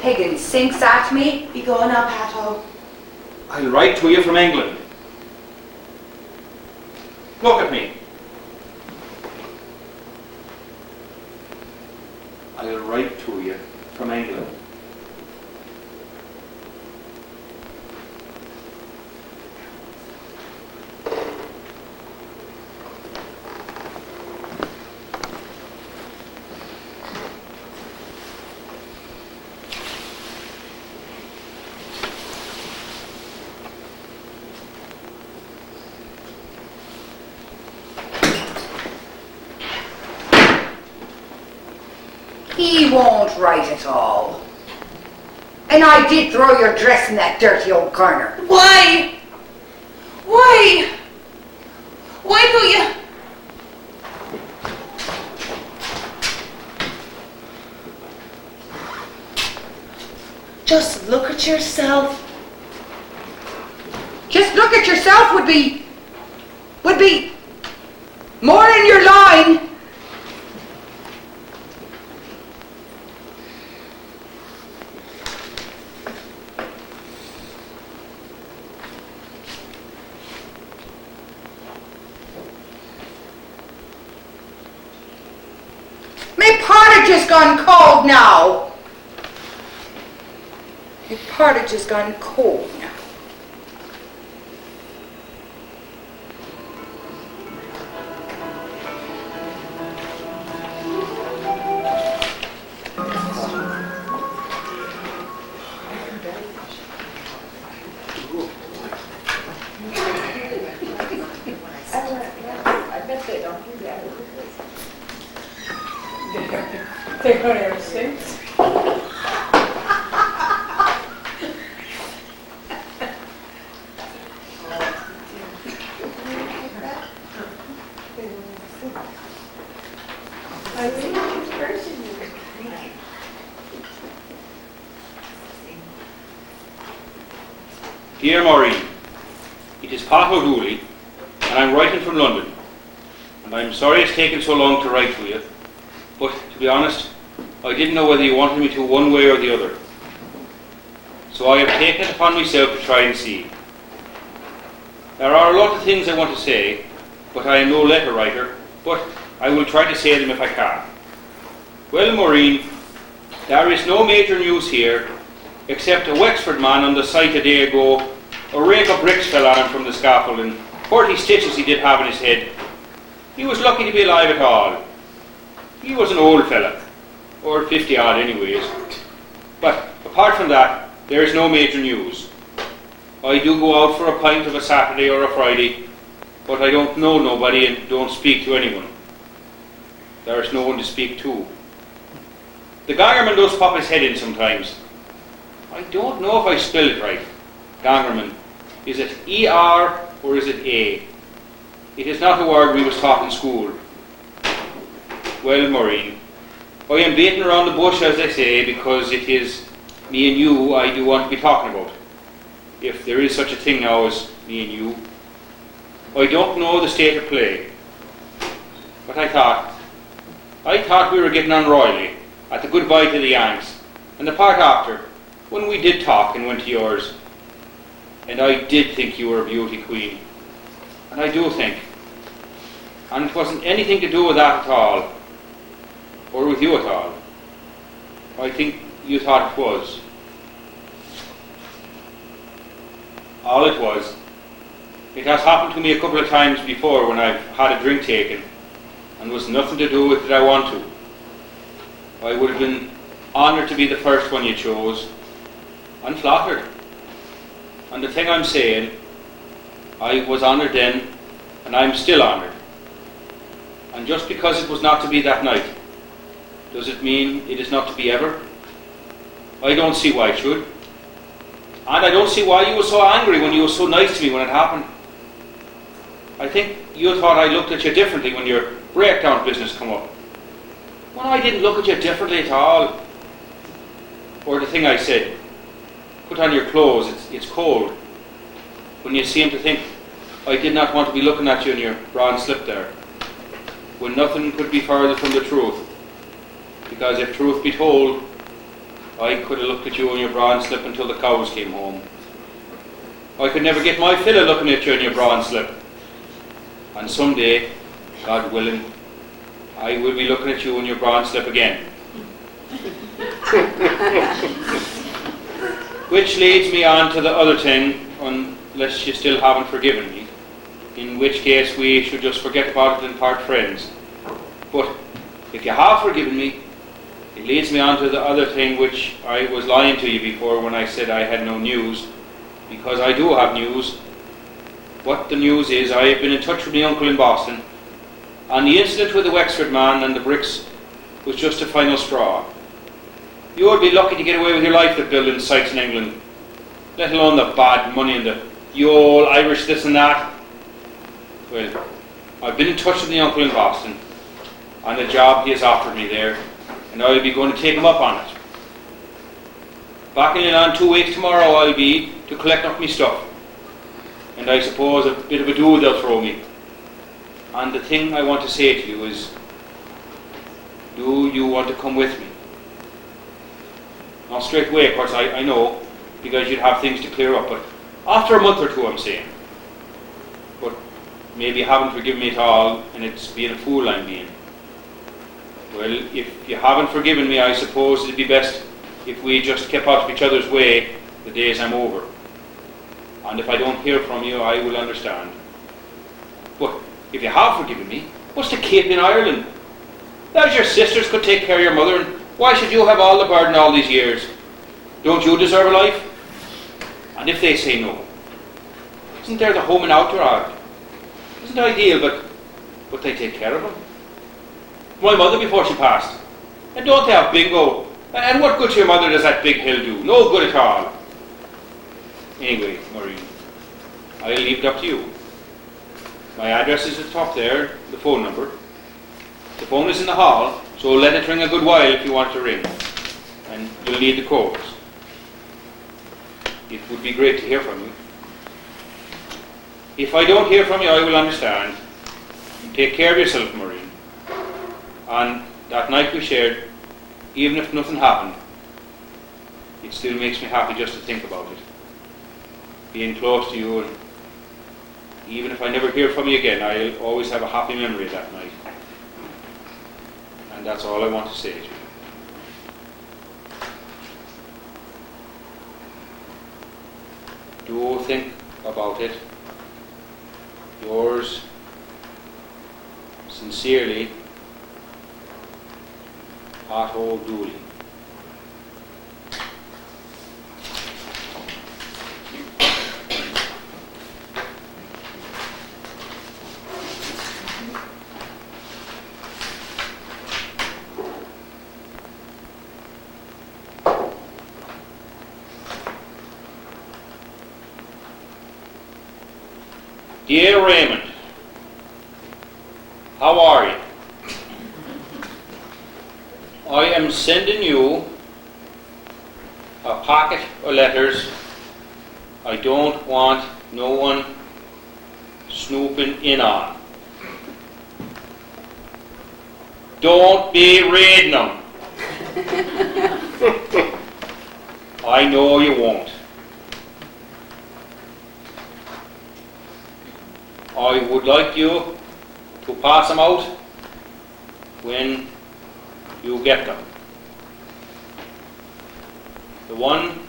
Pagan sinks at me. Be going now, Pato. I'll write to you from England. Look at me. I'll write to you from England. He won't write at all. And I did throw your dress in that dirty old corner. Why? Why? Why don't you... Just look at yourself. Just look at yourself would be more in your line. My pottage has gone cold now. My pottage has gone cold now. They're going to have stinks. Dear Maureen, it is Pat O'Dooley, and I'm writing from London. And I'm sorry it's taken so long to write to you, but to be honest, I didn't know whether you wanted me to one way or the other. So I have taken it upon myself to try and see. There are a lot of things I want to say, but I am no letter writer, but I will try to say them if I can. Well, Maureen, there is no major news here, except a Wexford man on the site a day ago, a rake of bricks fell on him from the scaffolding, 40 stitches he did have in his head. He was lucky to be alive at all. He was an old fella, or 50 odd anyways. But apart from that, there is no major news. I do go out for a pint of a Saturday or a Friday, but I don't know nobody and don't speak to anyone. There is no one to speak to. The Gangerman does pop his head in sometimes. I don't know if I spell it right. Gangerman. Is it E-R or is it A? It is not a word we was taught in school. Well, Maureen, I am beating around the bush, as they say, because it is me and you I do want to be talking about. If there is such a thing now as me and you. I don't know the state of play. But I thought we were getting on royally at the goodbye to the Yanks, and the part after, when we did talk and went to yours. And I did think you were a beauty queen. And I do think. And it wasn't anything to do with that at all. Or with you at all. I think you thought it was. All it was. It has happened to me a couple of times before when I've had a drink taken and was nothing to do with it I want to. I would have been honoured to be the first one you chose, and flattered. And the thing I'm saying, I was honoured then, and I'm still honoured. And just because it was not to be that night, does it mean it is not to be ever? I don't see why it should. And I don't see why you were so angry when you were so nice to me when it happened. I think you thought I looked at you differently when your breakdown business come up. Well, I didn't look at you differently at all. Or the thing I said, put on your clothes, it's cold. When you seem to think I did not want to be looking at you in your bra and slip there. When nothing could be further from the truth. Because if truth be told, I could have looked at you in your bra and slip until the cows came home. I could never get my fill of looking at you in your bra and slip. And someday, God willing, I will be looking at you in your bra and slip again. Which leads me on to the other thing, unless you still haven't forgiven me, in which case we should just forget about it and part friends. But if you have forgiven me, it leads me on to the other thing which I was lying to you before when I said I had no news, because I do have news. What the news is, I have been in touch with my uncle in Boston, and the incident with the Wexford man and the bricks was just a final straw. You would be lucky to get away with your life with building sites in England, let alone the bad money and the old Irish this and that. Well, I've been in touch with my uncle in Boston, and the job he has offered me there, and I'll be going to take him up on it. Back in Leenane 2 weeks tomorrow I'll be to collect up my stuff. And I suppose a bit of a do they'll throw me. And the thing I want to say to you is, do you want to come with me? Not straight away, of course, I know, because you'd have things to clear up, but after a month or two I'm saying. But maybe you haven't forgiven me at all, and it's being a fool I'm being. Well, if you haven't forgiven me, I suppose it'd be best if we just kept out of each other's way the days I'm over. And if I don't hear from you, I will understand. But if you have forgiven me, what's the cape in Ireland? There's your sisters could take care of your mother, and why should you have all the burden all these years? Don't you deserve a life? And if they say no, isn't there the home and outdoor? Isn't it ideal, but they take care of them? My mother before she passed. And don't they have bingo? And what good to your mother does that big hill do? No good at all. Anyway, Maureen, I'll leave it up to you. My address is at the top there, the phone number. The phone is in the hall, so let it ring a good while if you want to ring. And you'll need the codes. It would be great to hear from you. If I don't hear from you, I will understand. Take care of yourself, Maureen. And that night we shared, even if nothing happened, it still makes me happy just to think about it. Being close to you, and even if I never hear from you again, I'll always have a happy memory of that night. And that's all I want to say to you. Do think about it. Yours sincerely, Otto Dooley. Dear Raymond, how are you? I am sending you a packet of letters. I don't want no one snooping in on. Don't be reading them. I know you won't. I would like you to pass them out when you get them. The one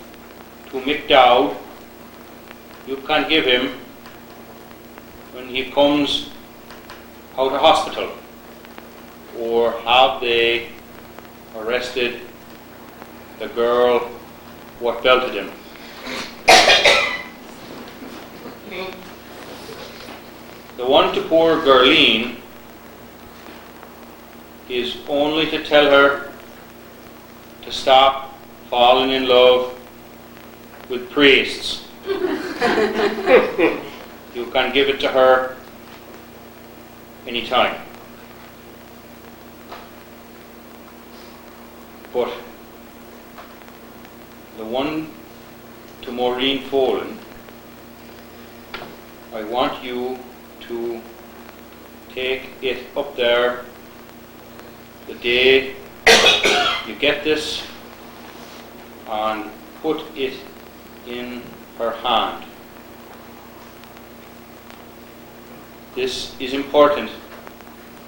to Mick Dowd, you can give him when he comes out of hospital, or have they arrested the girl what belted him. The one to poor Leenane is only to tell her to stop falling in love with priests. You can give it to her anytime. But the one to Maureen Folan, I want you to take it up there the day you get this and put it in her hand. This is important.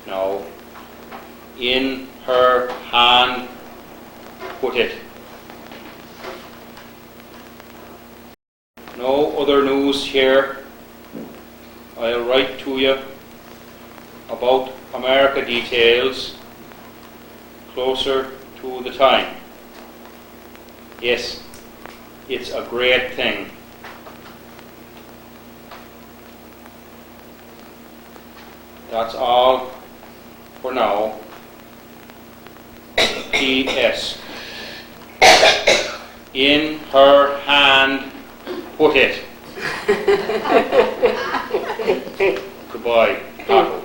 Now, in her hand, put it. No other news here. I'll write to you about America details closer to the time. Yes, it's a great thing. That's all for now. P.S. In her hand, put it. Goodbye, Paco.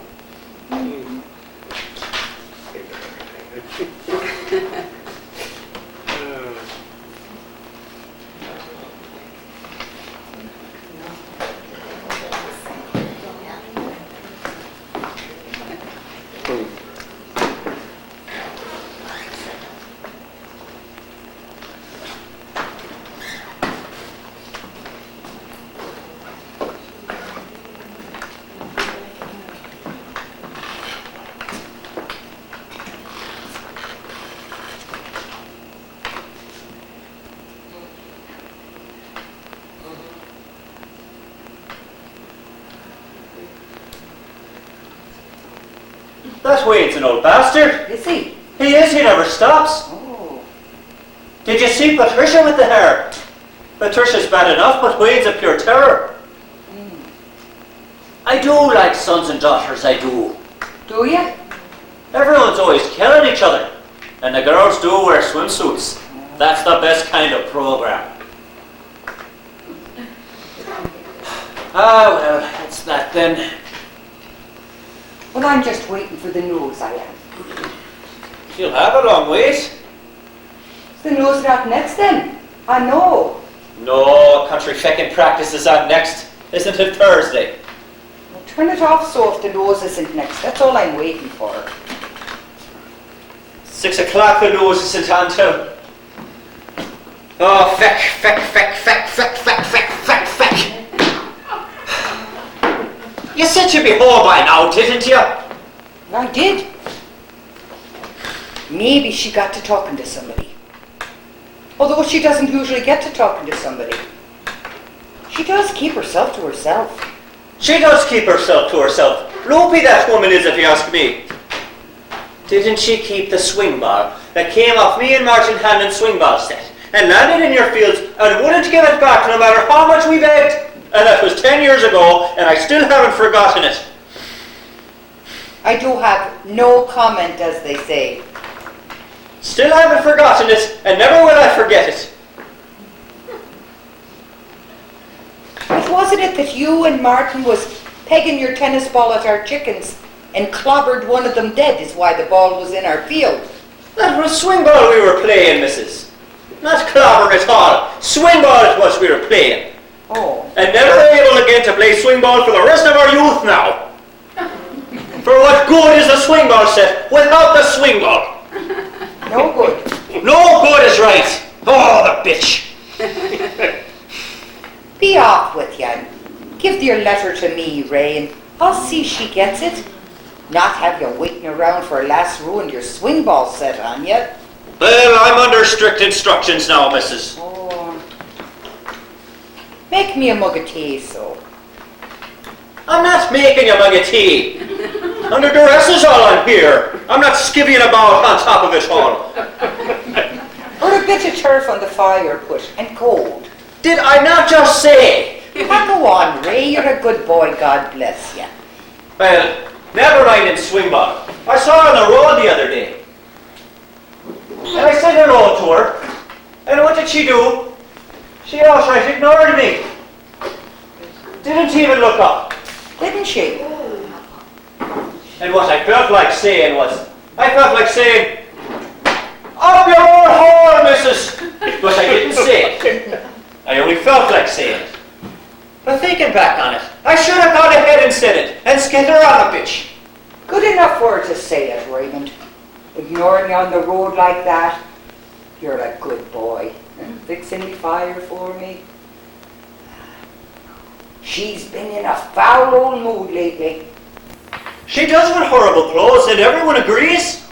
That Wayne's an old bastard. Is he? He is, he never stops. Oh. Did you see Patricia with the hair? Patricia's bad enough, but Wayne's a pure terror. I do like sons and daughters, I do. Do you? Everyone's always killing each other. And the girls do wear swimsuits. That's the best kind of program. Ah, well, that's that then. Well, I'm just waiting for the news, I am. You'll have a long wait. Is the news not next then? I know. No, country feckin' practice is on next. Isn't it Thursday? Well, turn it off so if the news isn't next. That's all I'm waiting for. 6 o'clock the news isn't on till. Oh, feck. You said you'd be home by now, didn't you? I did. Maybe she got to talking to somebody. Although she doesn't usually get to talking to somebody. She does keep herself to herself. She does keep herself to herself. Loopy that woman is, if you ask me. Didn't she keep the swing ball that came off me and Martin Hannon's swing ball set and landed in your fields and wouldn't give it back no matter how much we begged? And that was 10 years ago, and I still haven't forgotten it. I do have no comment, as they say. Still haven't forgotten it, and never will I forget it. But wasn't it that you and Martin was pegging your tennis ball at our chickens and clobbered one of them dead is why the ball was in our field. That was swing ball we were playing, missus. Not clobber at all. Swing ball it was we were playing. Oh. And never able again to play swing ball for the rest of our youth now. For what good is the swing ball set without the swing ball? No good. No good is right. Oh, the bitch. Be off with you. Give your letter to me, Ray, and I'll see she gets it. Not have you waiting around for a lass ruined your swing ball set on you. Well, I'm under strict instructions now, missus. Oh. Make me a mug of tea, so. I'm not making you a mug of tea. Under duress is all I'm here. I'm not skivvying about on top of it all. Or a bit of turf on the fire put, and cold. Did I not just say? Ah, go on, Ray, you're a good boy, God bless you. Well, never mind in swing ball. I saw her on the road the other day. And I said hello to her. And what did she do? She outright ignored me. Didn't even look up. Didn't she? And what I felt like saying was, up your own hole, missus! But I didn't say it. I only felt like saying it. But thinking back on it, I should have gone ahead and said it, and skinned her on a bitch. Good enough for her to say it, Raymond. Ignoring you on the road like that. You're a good boy. Fixing the fire for me. She's been in a foul old mood lately. She does wear horrible clothes, and everyone agrees.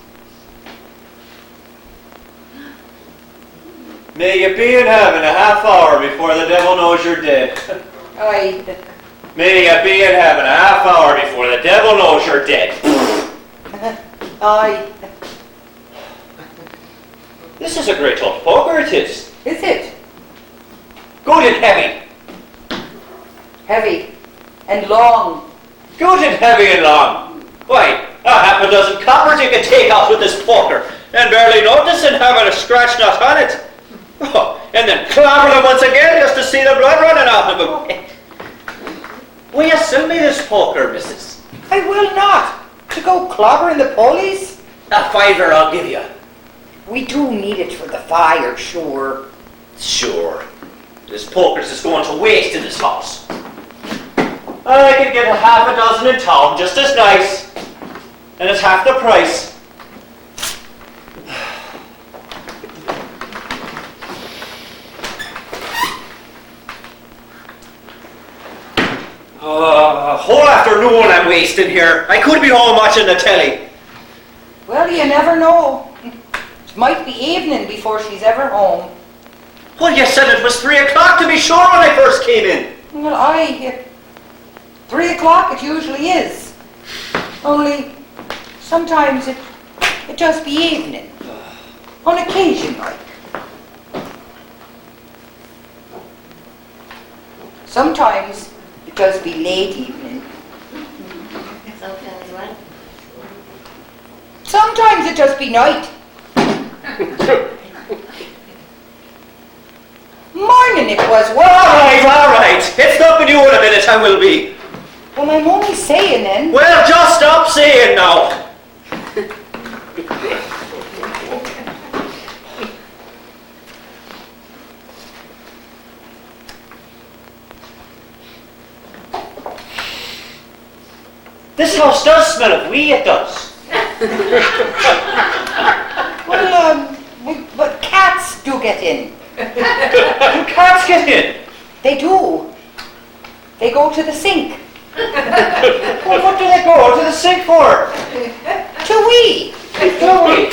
May you be in heaven a half hour before the devil knows you're dead. Aye. May you be in heaven a half hour before the devil knows you're dead. Aye. This is a great old poker, it is. Is it? Good and heavy. Heavy. And long. Good and heavy and long. Why, a half a dozen coppers you can take out with this poker, and barely noticing having a scratch knot on it. Oh, and then clobber them once again just to see the blood running off of them. Will you sell me this poker, missus? I will not. To go clobbering the police? A fiver I'll give you. We do need it for the fire, sure. Sure. This poker's just going to waste in this house. I could get a half a dozen in town just as nice. And it's half the price. A whole afternoon I'm wasting here. I could be home watching the telly. Well, you never know. It might be evening before she's ever home. Well, you said it was 3 o'clock to be sure when I first came in. Well, 3 o'clock it usually is. Only sometimes it just be evening. On occasion, like. Sometimes it does be late evening. Sometimes what? Sometimes it just be night. Morning it was. Well, All right. It's stopping you in a minute, I will be. well, I'm only saying then. Well, just stop saying now. This house does smell of wee, it does. Well, but cats do get in. Do cats get in? They do. They go to the sink. Well, what do they go to the sink for? To wee. To wee.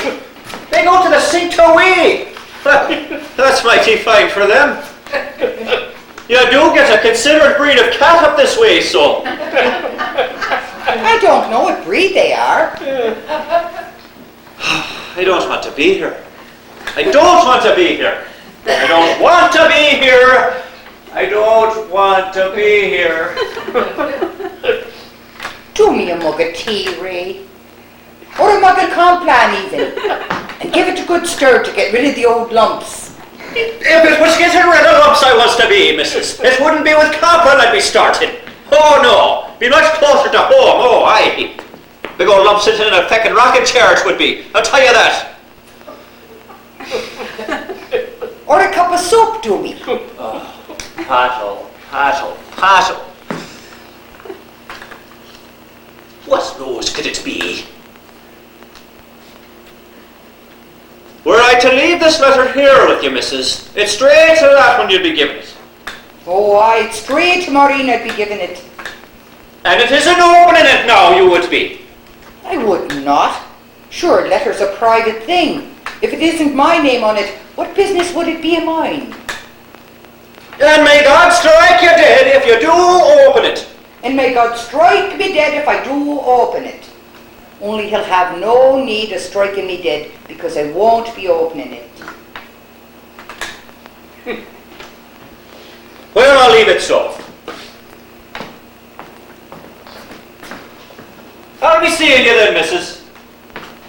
They go to the sink to wee. That's mighty fine for them. You do get a considerate breed of cat up this way, so. I don't know what breed they are. I don't want to be here. I don't want to be here. I don't want to be here. I don't want to be here. Do me a mug of tea, Ray. Or a mug of complan even. And give it a good stir to get rid of the old lumps. If it was getting rid of lumps I was to be, missus, it wouldn't be with Copper I'd be starting. Oh no. Be much closer to home, oh aye. Big old lump sitting in a feckin' rocking chair it would be, I'll tell you that. Or a cup of soup, do me. Pato. What rose could it be? Were I to leave this letter here with you, missus, it's straight to that one you'd be giving it. Oh, aye, straight to Maureen I'd be giving it. And it isn't opening it now, you would be. I would not. Sure, letter's a private thing. If it isn't my name on it, what business would it be of mine? And may God strike you dead if you do open it. And may God strike me dead if I do open it. Only he'll have no need of striking me dead, because I won't be opening it. Well, I'll leave it so. I'll be seeing you then, missus.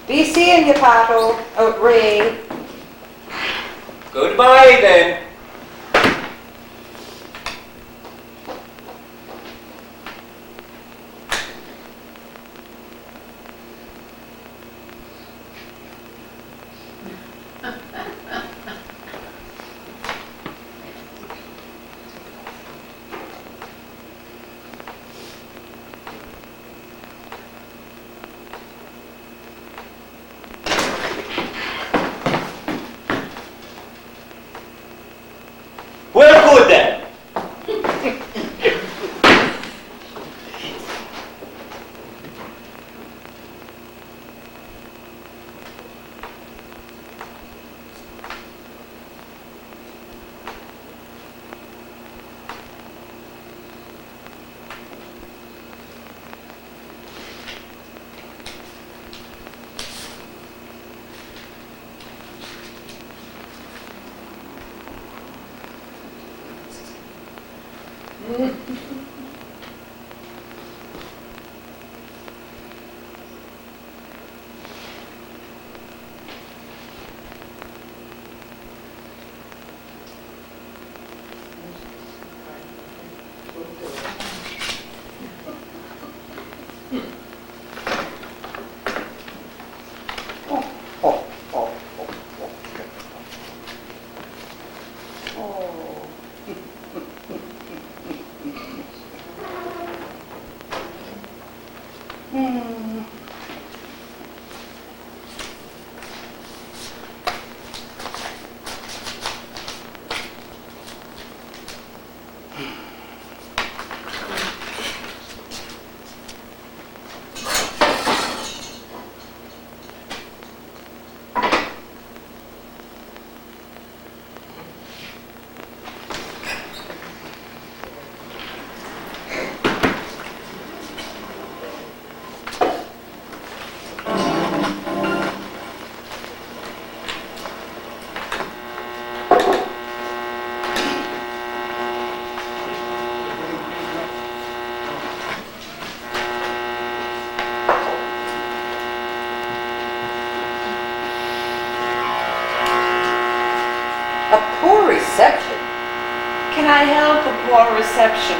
Be seeing you, Pato. Out Ray. Goodbye then. Well, good then. A poor reception. Can I help a poor reception?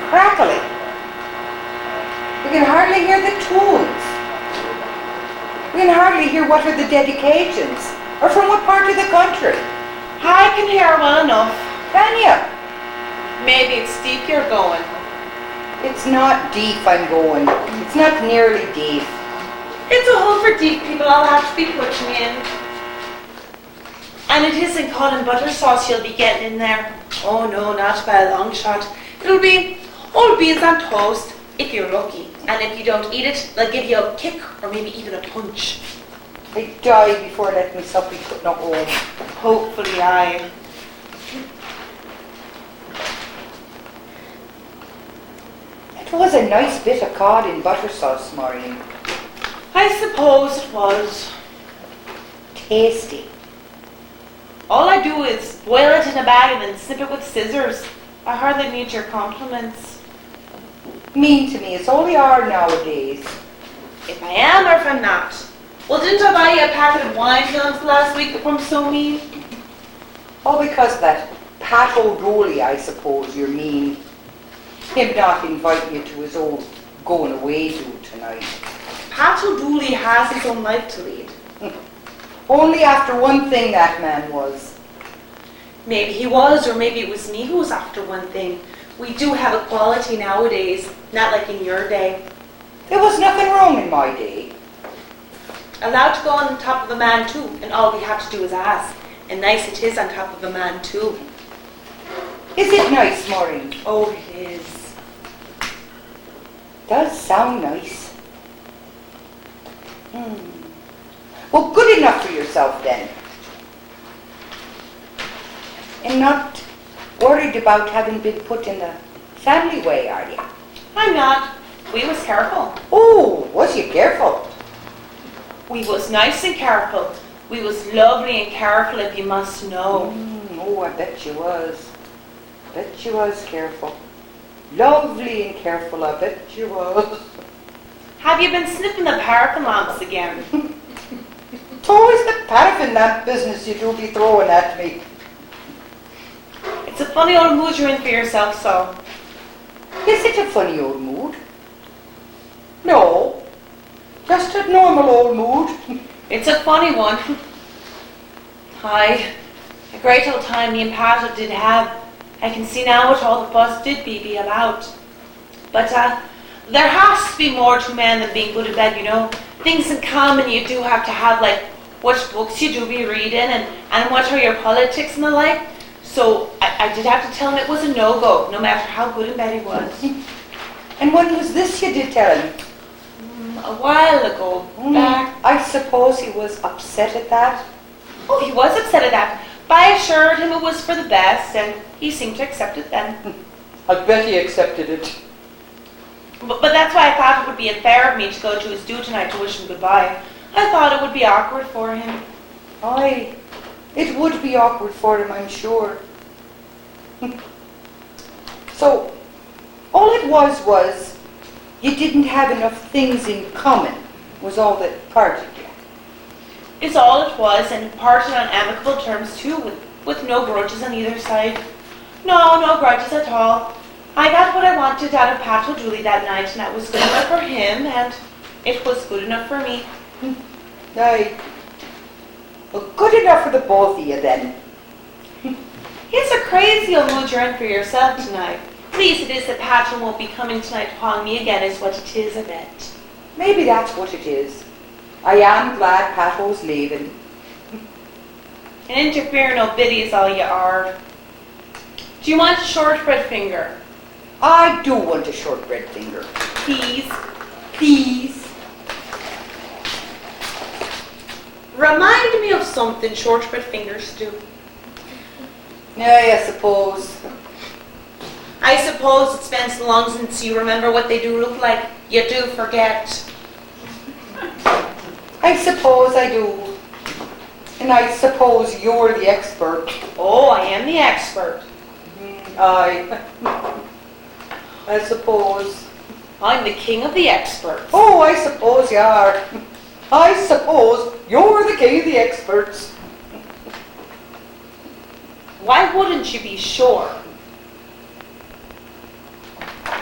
Crackling. We can hardly hear the tunes. We can hardly hear what are the dedications, or from what part of the country. I can hear well enough. Can you? Maybe it's deep you're going. It's not deep I'm going. It's not nearly deep. It's a hole for deep people I'll have to be putting in. And it isn't cod and butter sauce you'll be getting in there. Oh no, not by a long shot. It'll be old beans on toast, if you're lucky. And if you don't eat it, they'll give you a kick or maybe even a punch. I die before letting myself be put in a hole. Hopefully I. It was a nice bit of cod in butter sauce, Maureen. I suppose it was. Tasty. All I do is boil it in a bag and then snip it with scissors. I hardly need your compliments. Mean to me, it's all they are nowadays. If I am or if I'm not. Well, didn't I buy you a packet of wine films last week that were so mean? All because of that Pat O'Dooley, I suppose you're mean. Him not inviting you to his old going away do tonight. Pat O'Dooley has his own life to lead. Only after one thing that man was. Maybe he was, or maybe it was me who was after one thing. We do have equality nowadays, not like in your day. There was nothing wrong in my day. Allowed to go on top of a man too, and all we have to do is ask. And nice it is on top of a man too. Is it nice, Maureen? Oh, it is. Does sound nice. Well, good enough for yourself then. And not worried about having been put in the family way, are you? I'm not. We was careful. Oh, was you careful? We was nice and careful. We was lovely and careful, if you must know. Oh, I bet you was. Bet you was careful. Lovely and careful, I bet you was. Have you been sniffing the paraffin lamps again? It's always the paraffin lamp business you do be throwing at me. It's a funny old mood you're in for yourself, so. Is it a funny old mood? No, just a normal old mood. It's a funny one. Aye, a great old time me and Pat did have. I can see now what all the fuss did be about. But there has to be more to a man than being good in bed, you know. Things in common you do have to have, like what books you do be reading and what are your politics and the like. So I did have to tell him it was a no-go, no matter how good in bed he was. And when was this you did tell him? A while ago, back. I suppose he was upset at that. Oh, he was upset at that. But I assured him it was for the best, and he seemed to accept it then. I bet he accepted it. But that's why I thought it would be unfair of me to go to his do tonight to wish him goodbye. I thought it would be awkward for him. Aye, it would be awkward for him, I'm sure. So, all it was you didn't have enough things in common, was all that parted you. Is all it was, and parted on amicable terms too, with no grudges on either side. No grudges at all. I got what I wanted out of Pat O'Dooley that night, and that was good enough for him, and it was good enough for me. Aye. Well, good enough for the both of you then. It's a crazy old mood you're in for yourself tonight. Please it is that Pat won't be coming tonight upon me again, is what it is, I bet. Maybe that's what it is. I am glad Pato's leaving. And interfering no biddy is all you are. Do you want a shortbread finger? I do want a shortbread finger. Please. Please. Remind me of something shortbread fingers do. I suppose. I suppose it's been so long since you remember what they do look like. You do forget. I suppose I do. And I suppose you're the expert. Oh, I am the expert. I suppose. I'm the king of the experts. Oh, I suppose you are. I suppose you're the king of the experts. Why wouldn't you be sure?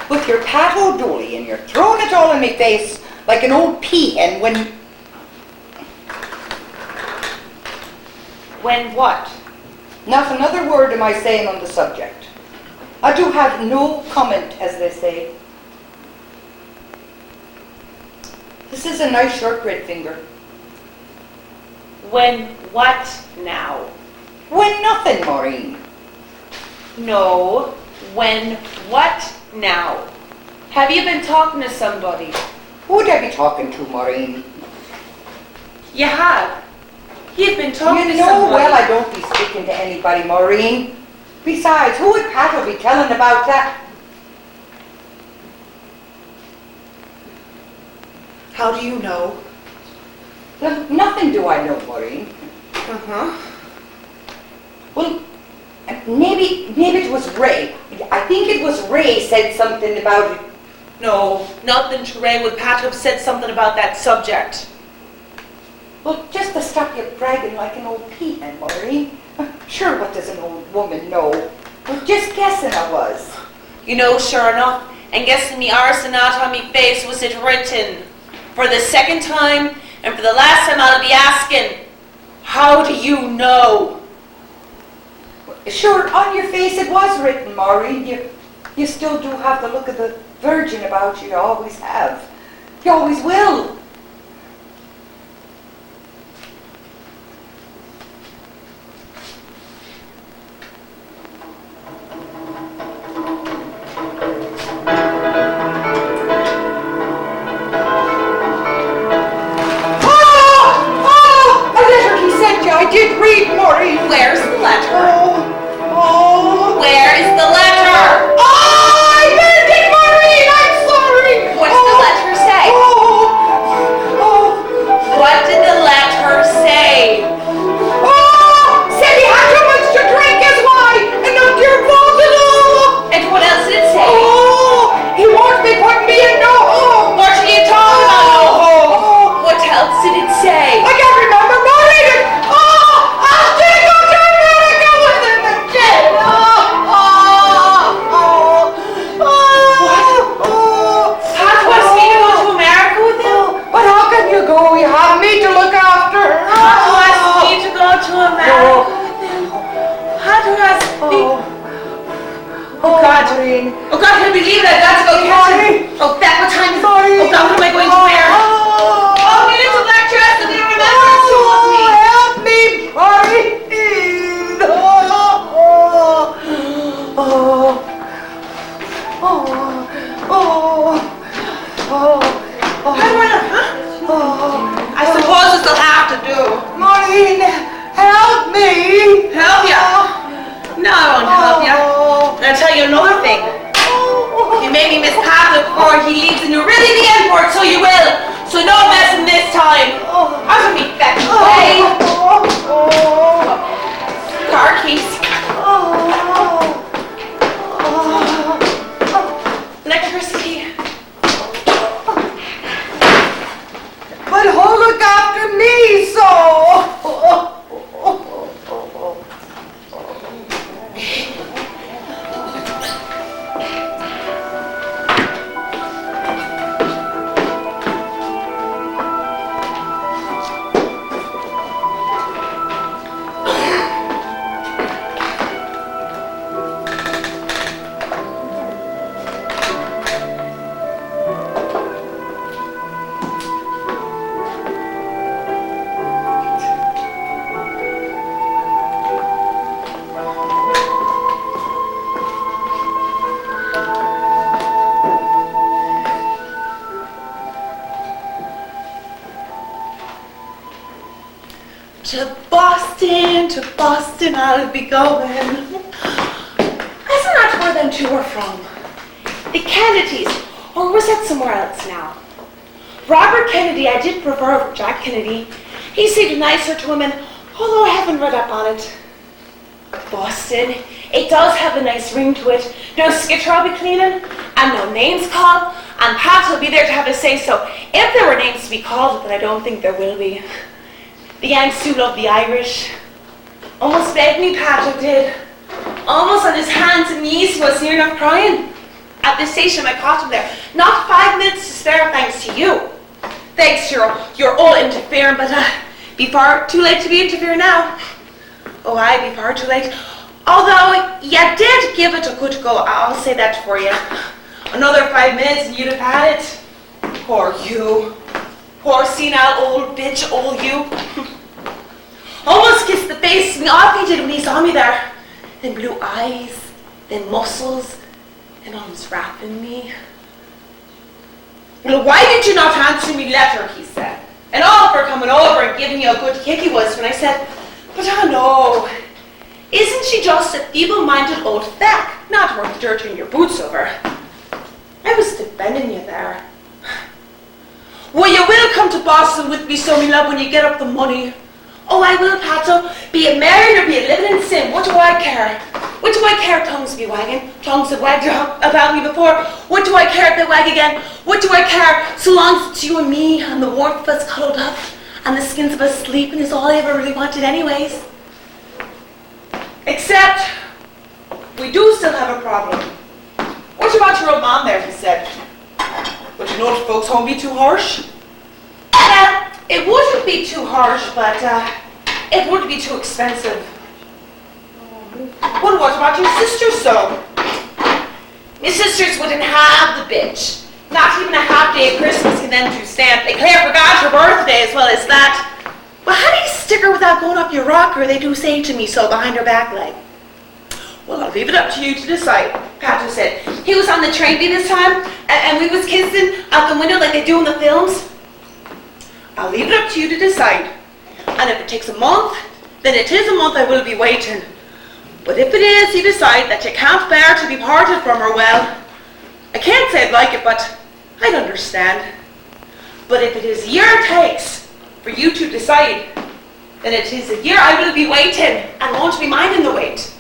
With your Pat O'Dooley and you're throwing it all in my face like an old peahen when... When what? Not another word am I saying on the subject. I do have no comment, as they say. This is a nice shortbread finger. When what now? When nothing, Maureen. No. When what now? Have you been talking to somebody? Who would I be talking to, Maureen? You have. You've been talking You to know somebody. well I don't be speaking to anybody, Maureen. Besides, who would Pat be telling about that? How do you know? Well, nothing do I know, Maureen. Uh-huh. Well, maybe it was Ray. I think it was Ray said something about it. No, nothing to Ray. Would Pat have said something about that subject? Well, just to stop you bragging like an old peahen, Maureen. Sure, what does an old woman know? Well, just guessing I was. You know, sure enough, and guess in me arse and not on me face was it written. For the second time, and for the last time I'll be asking, how do you know? Sure, on your face it was written, Maureen. You still do have the look of the virgin about you. You always have. You always will. I did read, Maureen. Where's the letter? Oh. Where is the letter? I meant it, Maureen. I'm sorry. What does the letter say? What did the letter say? Said he had too much to drink is why, and not your fault at all. And what else did it say? He won't be putting me in no home. What are you talking about, no home? What else did it say? I can't remember, Maureen. I'll take you to America with him again. Pat wants me to go to America with him? But how can you go? You have me to look after. Pat wants me to go to America with him. Pat wants me. Oh God, Maureen. Oh God, he'll be leaving. I've got to go catch him. Oh, that what time is it? Oh God, what am I going to wear? Oh, me little black dress and the remembrance to love me. Help me, Maureen. I suppose this will have to do. Maureen, help me. Help ya? No, I won't help ya. And I'll tell you another thing. You made me miss Patrick before he leaves and you're really the end for it, so you will. So no messing this time. Out of me, fetch away. Car keys. Electricity. But who'll look after me, so? To Boston I'll be going. Isn't that where them two were from? The Kennedys, or was that somewhere else now? Robert Kennedy I did prefer over Jack Kennedy. He seemed nicer to women, although I haven't read up on it. Boston, it does have a nice ring to it. No skitter I'll be cleaning, and no names called, and Pat will be there to have a say-so. If there were names to be called, but I don't think there will be. The Yanks do love the Irish. Almost begged me, Patrick did. Almost on his hands and knees, he was near enough crying. At the station, I caught him there. Not 5 minutes to spare, thanks to you. Thanks, you're all interfering, but be far too late to be interfering now. Oh, aye, be far too late. Although, you did give it a good go, I'll say that for you. Another 5 minutes and you'd have had it. Poor you. Poor senile old bitch, old you. Almost kissed the face me off he did when he saw me there. Then blue eyes, then muscles, and almost wrapping me. Well, why did you not answer me letter, he said. And all for coming over and giving you a good kick he was when I said, but oh no, isn't she just a feeble-minded old feck, not worth dirtying your boots over? I was defending you there. Well, you will come to Boston with me, so me love, when you get up the money. Oh, I will, Pato. Be it married or be it living in sin, what do I care? What do I care tongues be wagging? Tongues have wagged about me before. What do I care if they wag again? What do I care so long as it's you and me and the warmth of us cuddled up and the skins of us sleeping is all I ever really wanted anyways. Except, we do still have a problem. you about your old mom there, he said. But you know if folks home be too harsh? Well, it wouldn't be too harsh, but it wouldn't be too expensive. Well, what about your sisters, so? My sisters wouldn't have the bitch. Not even a half day of Christmas can then do stand. They Claire forgot her birthday as well as that. Well, how do you stick her without going up your rocker? They do say to me so behind her back leg. Well, I'll leave it up to you to decide, Patrick said. He was on the train me this time, and we was kissing out the window like they do in the films. I'll leave it up to you to decide. And if it takes a month, then it is a month I will be waiting. But if it is, you decide that you can't bear to be parted from her, well, I can't say I'd like it, but I'd understand. But if it is a year it takes for you to decide, then it is a year I will be waiting and won't be minding the wait.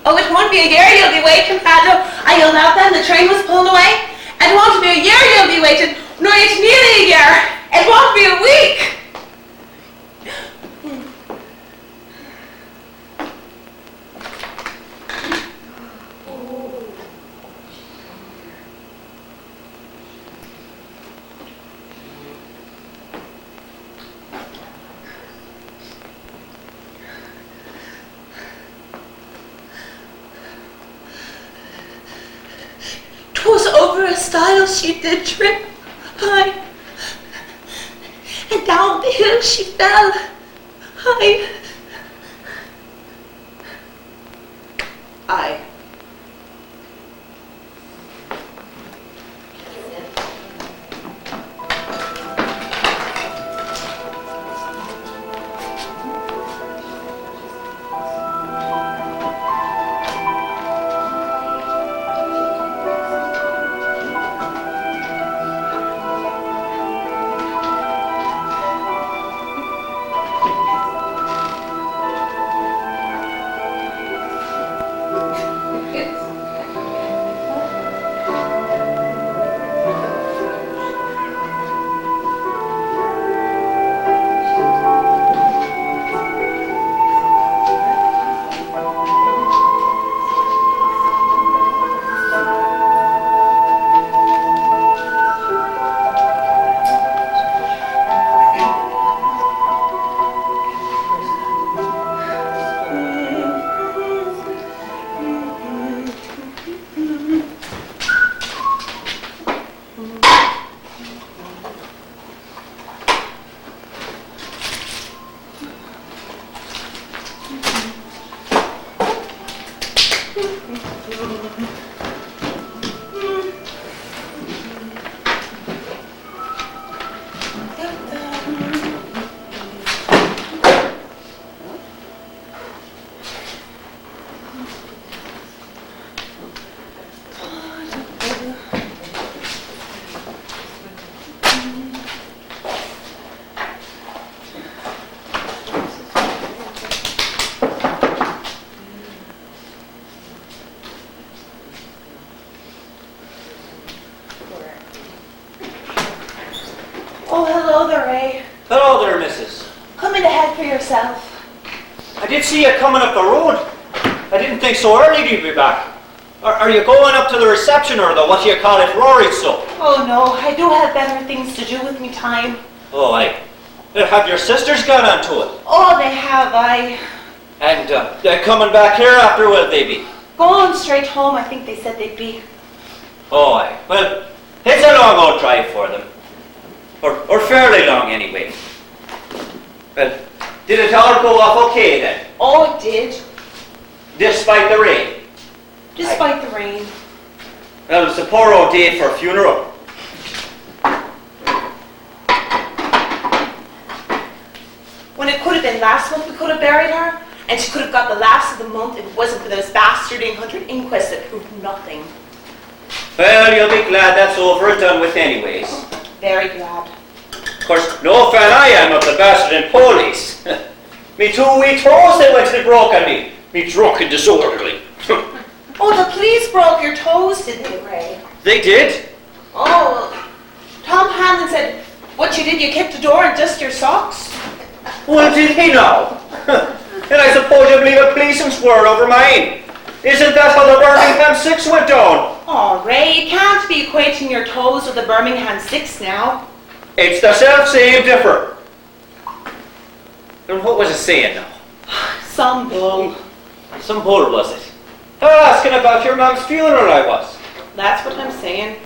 Oh, it won't be a year you'll be waiting, Padre. I yelled out then, the train was pulling away. It won't be a year you'll be waiting, nor it's nearly a year. It won't be a week. Was over a stile she did trip, aye, and down the hill she fell, aye, aye. Oh, hello there, Ray. Hello there, missus. Come in ahead for yourself. I did see you coming up the road. I didn't think so early you'd be back. Are you going up to the reception or the, what do you call it, Rory so? Oh no, I do have better things to do with me time. Oh, aye. Have your sisters gone on to it? Oh, they have, And they're coming back here after, will they be? Going straight home, I think they said they'd be. Oh, aye. Well, it's a long old drive for them. Or fairly long anyway. Well, did it all go off okay then? Oh, it did. Despite the rain? Despite the rain. Well, it's a poor old day for a funeral. When it could have been last month we could have buried her, and she could have got the last of the month if it wasn't for those bastarding 100 inquests that proved nothing. Well, you'll be glad that's over and done with anyways. Very glad. Of course, no fan I am of the bastard police. Me 2 wee toes they went to the broke on me. Me drunk and disorderly. Oh, the police broke your toes, didn't they, Ray? They did? Oh, Tom Hanlon said, what you did, you kept the door and dust your socks? Well, did he now? And I suppose you believe a policeman's word over mine. Isn't that how the Birmingham 6 went down? Oh, Ray, you can't be equating your toes with the Birmingham Six now. It's the self-same differ. And what was it saying now? Some bull. Some bull, was it? Asking about your mum's funeral, I was. That's what I'm saying.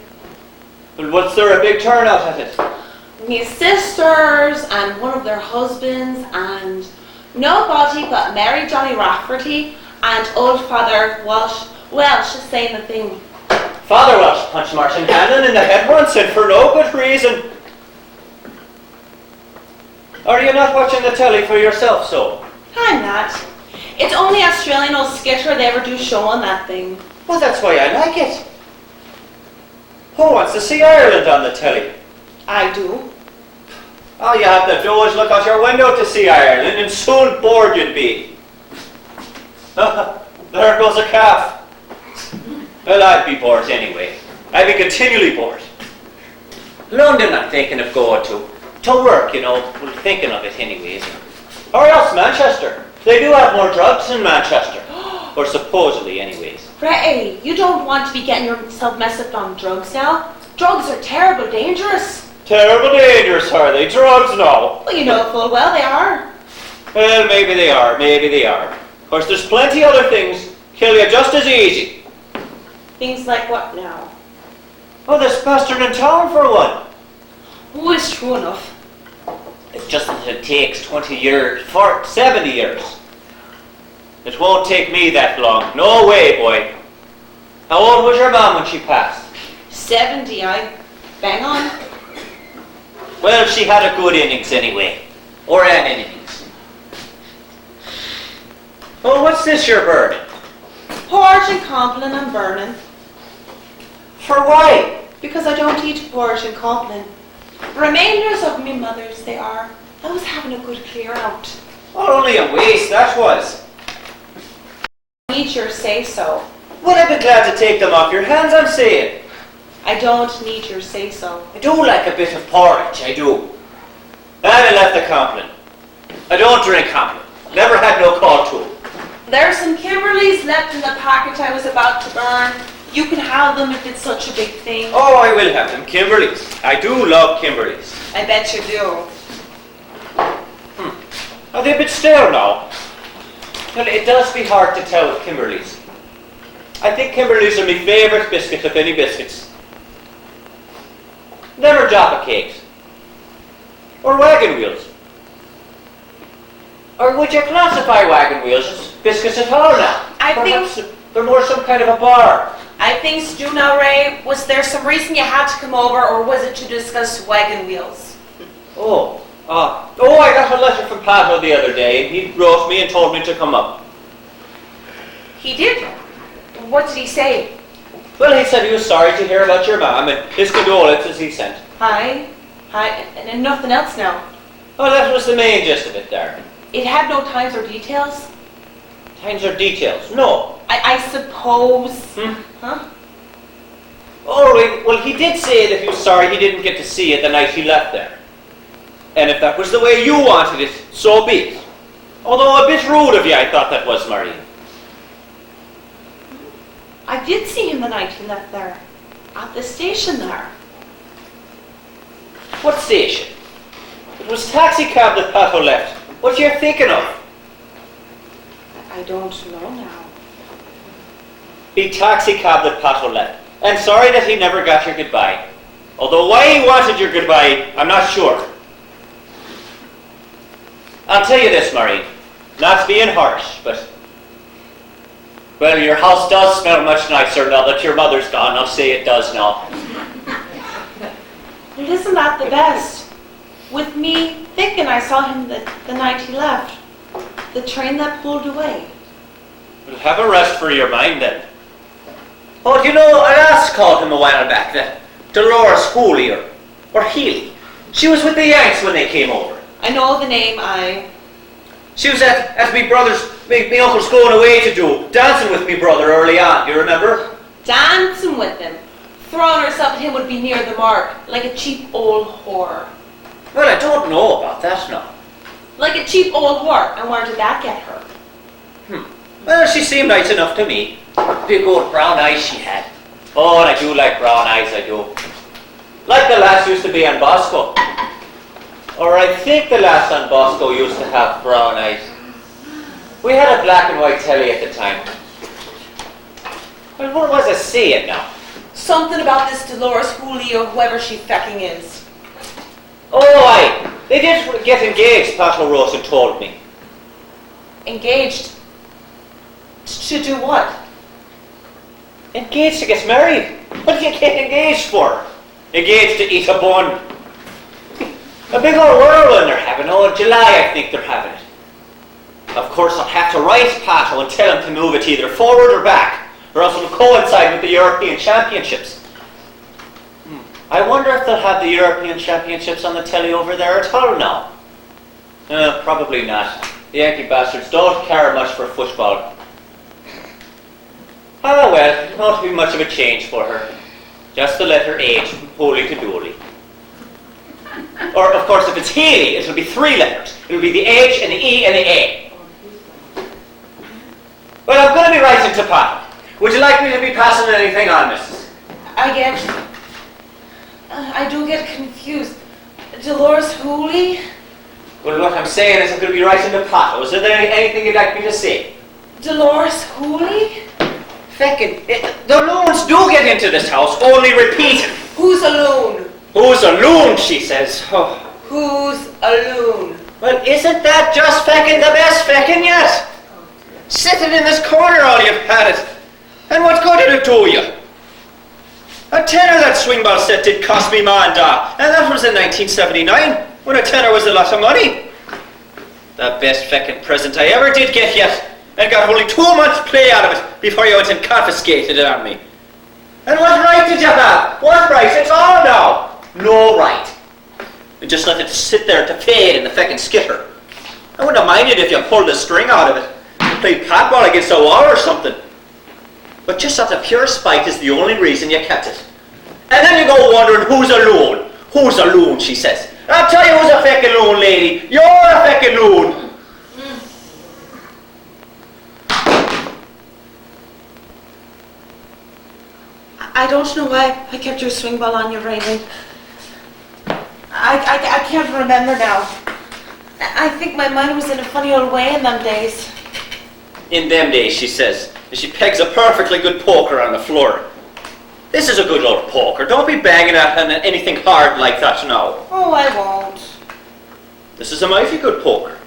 Well, was there a big turnout at it? Me sisters and one of their husbands and nobody but Mary Johnny Rafferty and old Father Welsh is saying the thing. Father Welsh punched Martin Hannon in the head once and for no good reason. Are you not watching the telly for yourself, so? I'm not. It's only Australian old skitter they ever do show on that thing. Well, that's why I like it. Who wants to see Ireland on the telly? I do. All you have to do is look out your window to see Ireland, and soon bored you'd be. There goes a calf. Well, I'd be bored anyway. I'd be continually bored. London I'm thinking of going to work, you know. Well, thinking of it anyways. Or else Manchester. They do have more drugs in Manchester. Or supposedly anyways. Ray, you don't want to be getting yourself messed up on drugs now. Drugs are terrible, dangerous. Terrible dangerous, are they? Drugs, no. Well, you know full well they are. Well, maybe they are, maybe they are. Of course, there's plenty other things kill you just as easy. Things like what now? Oh, this bastard in town for one. Who is true enough? It's just that it takes 20 years, 70 years. It won't take me that long. No way, boy. How old was your mom when she passed? 70, I bang on. Well, she had a good innings anyway. Or an innings. Oh, what's this you're burning? Porridge and Compline I'm burning. For why? Because I don't eat porridge and Compline. Remainders of me mother's they are. I was having a good clear out. Well, only a waste, that was. Need your say-so. Well, I'd be glad to take them off your hands, I'm saying. I don't need your say-so. I do like a bit of porridge, I do. And I left the Compline. I don't drink Compline. Never had no call to. There's some Kimberleys left in the packet I was about to burn. You can have them if it's such a big thing. Oh, I will have them. Kimberleys. I do love Kimberleys. I bet you do. Are they a bit stale now? Well, it does be hard to tell with Kimberleys. I think Kimberleys are my favourite biscuit of any biscuits. Never Jaffa cakes. Or wagon wheels. Or would you classify wagon wheels as biscuits at all now? Perhaps they're more some kind of a bar. I think Stu now, Ray, was there some reason you had to come over or was it to discuss wagon wheels? I got a letter from Pato the other day and he wrote me and told me to come up. He did? What did he say? Well, he said he was sorry to hear about your mom and his condolences he sent. Hi, and nothing else now. Oh, that was the main gist of it there. It had no times or details? Times or details? No. I suppose. Huh? Oh, well, he did say that he was sorry he didn't get to see it the night he left there. And if that was the way you wanted it, so be it. Although a bit rude of you, I thought that was, Maureen. I did see him the night he left there. At the station there. What station? It was taxi cab that Pato left. What you're thinking of? I don't know now. The taxi cab that Pato left. And sorry that he never got your goodbye. Although why he wanted your goodbye, I'm not sure. I'll tell you this, Maureen. Not being harsh, but... Well, your house does smell much nicer now that your mother's gone. I'll say it does now. Well, isn't that the best? With me thinking I saw him the night he left. The train that pulled away. Well, have a rest for your mind then. Oh, do you know, I last called him a while back, that Dolores Hooley or Healy. She was with the Yanks when they came over. I know the name, She was at me brother's, me uncle's going away to do, dancing with me brother early on, you remember? Dancing with him. Throwing herself at him would be near the mark, like a cheap old whore. Well, I don't know about that now. Like a cheap old whore, and where did that get her? Well, she seemed nice enough to me. Big old brown eyes she had. Oh, and I do like brown eyes, I do. Like the lass used to be on Bosco. Or I think the lass on Bosco used to have brown eyes. We had a black and white telly at the time. Well, what was I saying now? Something about this Dolores Hooley or whoever she fecking is. Oh, aye. They did get engaged, Pato Rosen told me. Engaged? To do what? Engaged to get married? What do you get engaged for? Engaged to eat a bun. A big old whirlwind they're having. Oh, in July I think they're having it. Of course I'll have to write Pato and tell him to move it either forward or back, or else it'll coincide with the European Championships. I wonder if they'll have the European Championships on the telly over there at all now. Probably not. The Yankee bastards don't care much for football. Ah well, it won't be much of a change for her. Just the letter H from Holy to Dooley. Or, of course, if it's Healy, it'll be 3 letters. It'll be the H and the E and the A. Well, I'm going to be writing to Pat. Would you like me to be passing anything on, Mrs.? I do get confused. Dolores Hooley? Well, what I'm saying is I'm going to be writing to Pat. Is there anything you'd like me to say? Dolores Hooley? Feckin', the loons do get into this house, only repeating. Who's a loon? Who's a loon, she says. Oh. Who's a loon? Well, isn't that just feckin' the best feckin' yet? Sitting in this corner all you've had it. And what good did it do you? A tenner that swing ball set did cost me ma and da, and that was in 1979, when a tenner was a lot of money. The best feckin' present I ever did get yet, and got only 2 months play out of it before you went and confiscated it on me. And what right did you have? What right? It's all now. No right. And just let it sit there to fade in the feckin' skitter. I wouldn't have minded if you pulled the string out of it and played patball against a wall or something. But just out of pure spite is the only reason you kept it. And then you go wondering who's a loon. Who's a loon, she says. I'll tell you who's a feckin' loon, lady. You're a feckin' loon. I don't know why I kept your swing ball on your railing. I can't remember now. I think my mind was in a funny old way in them days. In them days, she says, and she pegs a perfectly good poker on the floor. This is a good old poker. Don't be banging at anything hard like that now. Oh, I won't. This is a mighty good poker.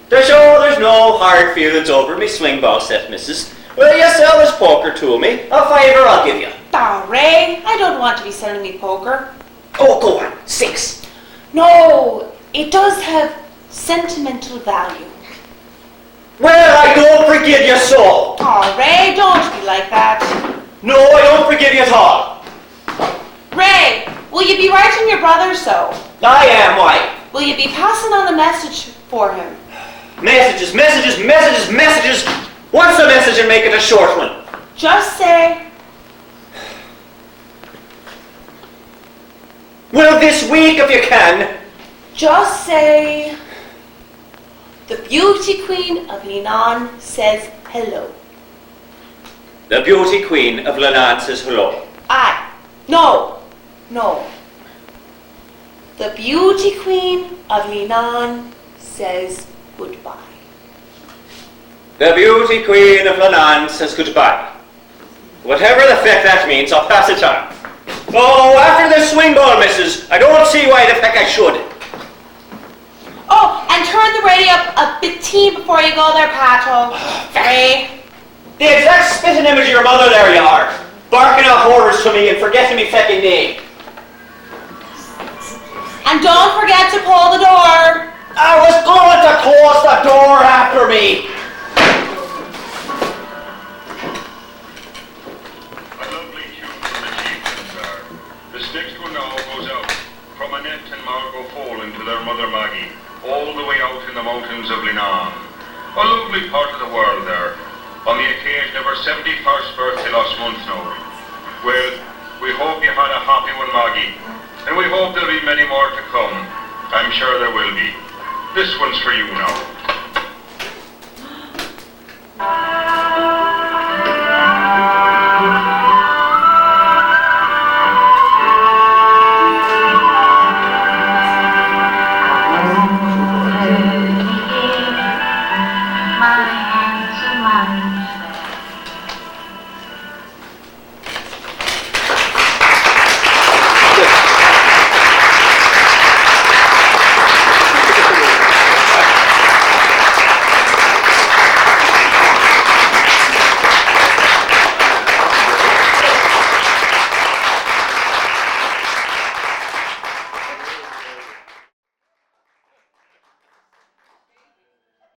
There's no hard feelings over me swing ball set, missus. Will you sell this poker to me? A fiver I'll give you. Oh, Ray, I don't want to be selling me poker. Oh, go on. 6. No, it does have sentimental value. Well, I don't forgive you so. Oh, Ray, don't be like that. No, I don't forgive you at all. Ray, will you be writing your brother so? I am, why? Will you be passing on the message for him? Messages, messages, messages, messages. What's the message and make it a short one? Just say, Well, this week if you can. just say, the beauty queen of Leenane says hello. The beauty queen of Leenane says hello. No. The beauty queen of Leenane says goodbye. The beauty queen of Leenane says goodbye. Whatever the feck that means, I'll pass it on. Oh, after this swing ball, missus, I don't see why the feck I should. Oh, and turn the radio up a bit before you go there, Pato. Ray. The exact spitting image of your mother there you are. Barking out horrors to me and forgetting me fecking name. And don't forget to pull the door. I was going to close the door after me. A lovely tune from the chieftains are. This next one now goes out from Annette and Margot Folan to their mother Maggie, all the way out in the mountains of Leenane. A lovely part of the world there, on the occasion of her 71st birthday last month now. Well, we hope you had a happy one, Maggie, and we hope there'll be many more to come. I'm sure there will be. This one's for you now.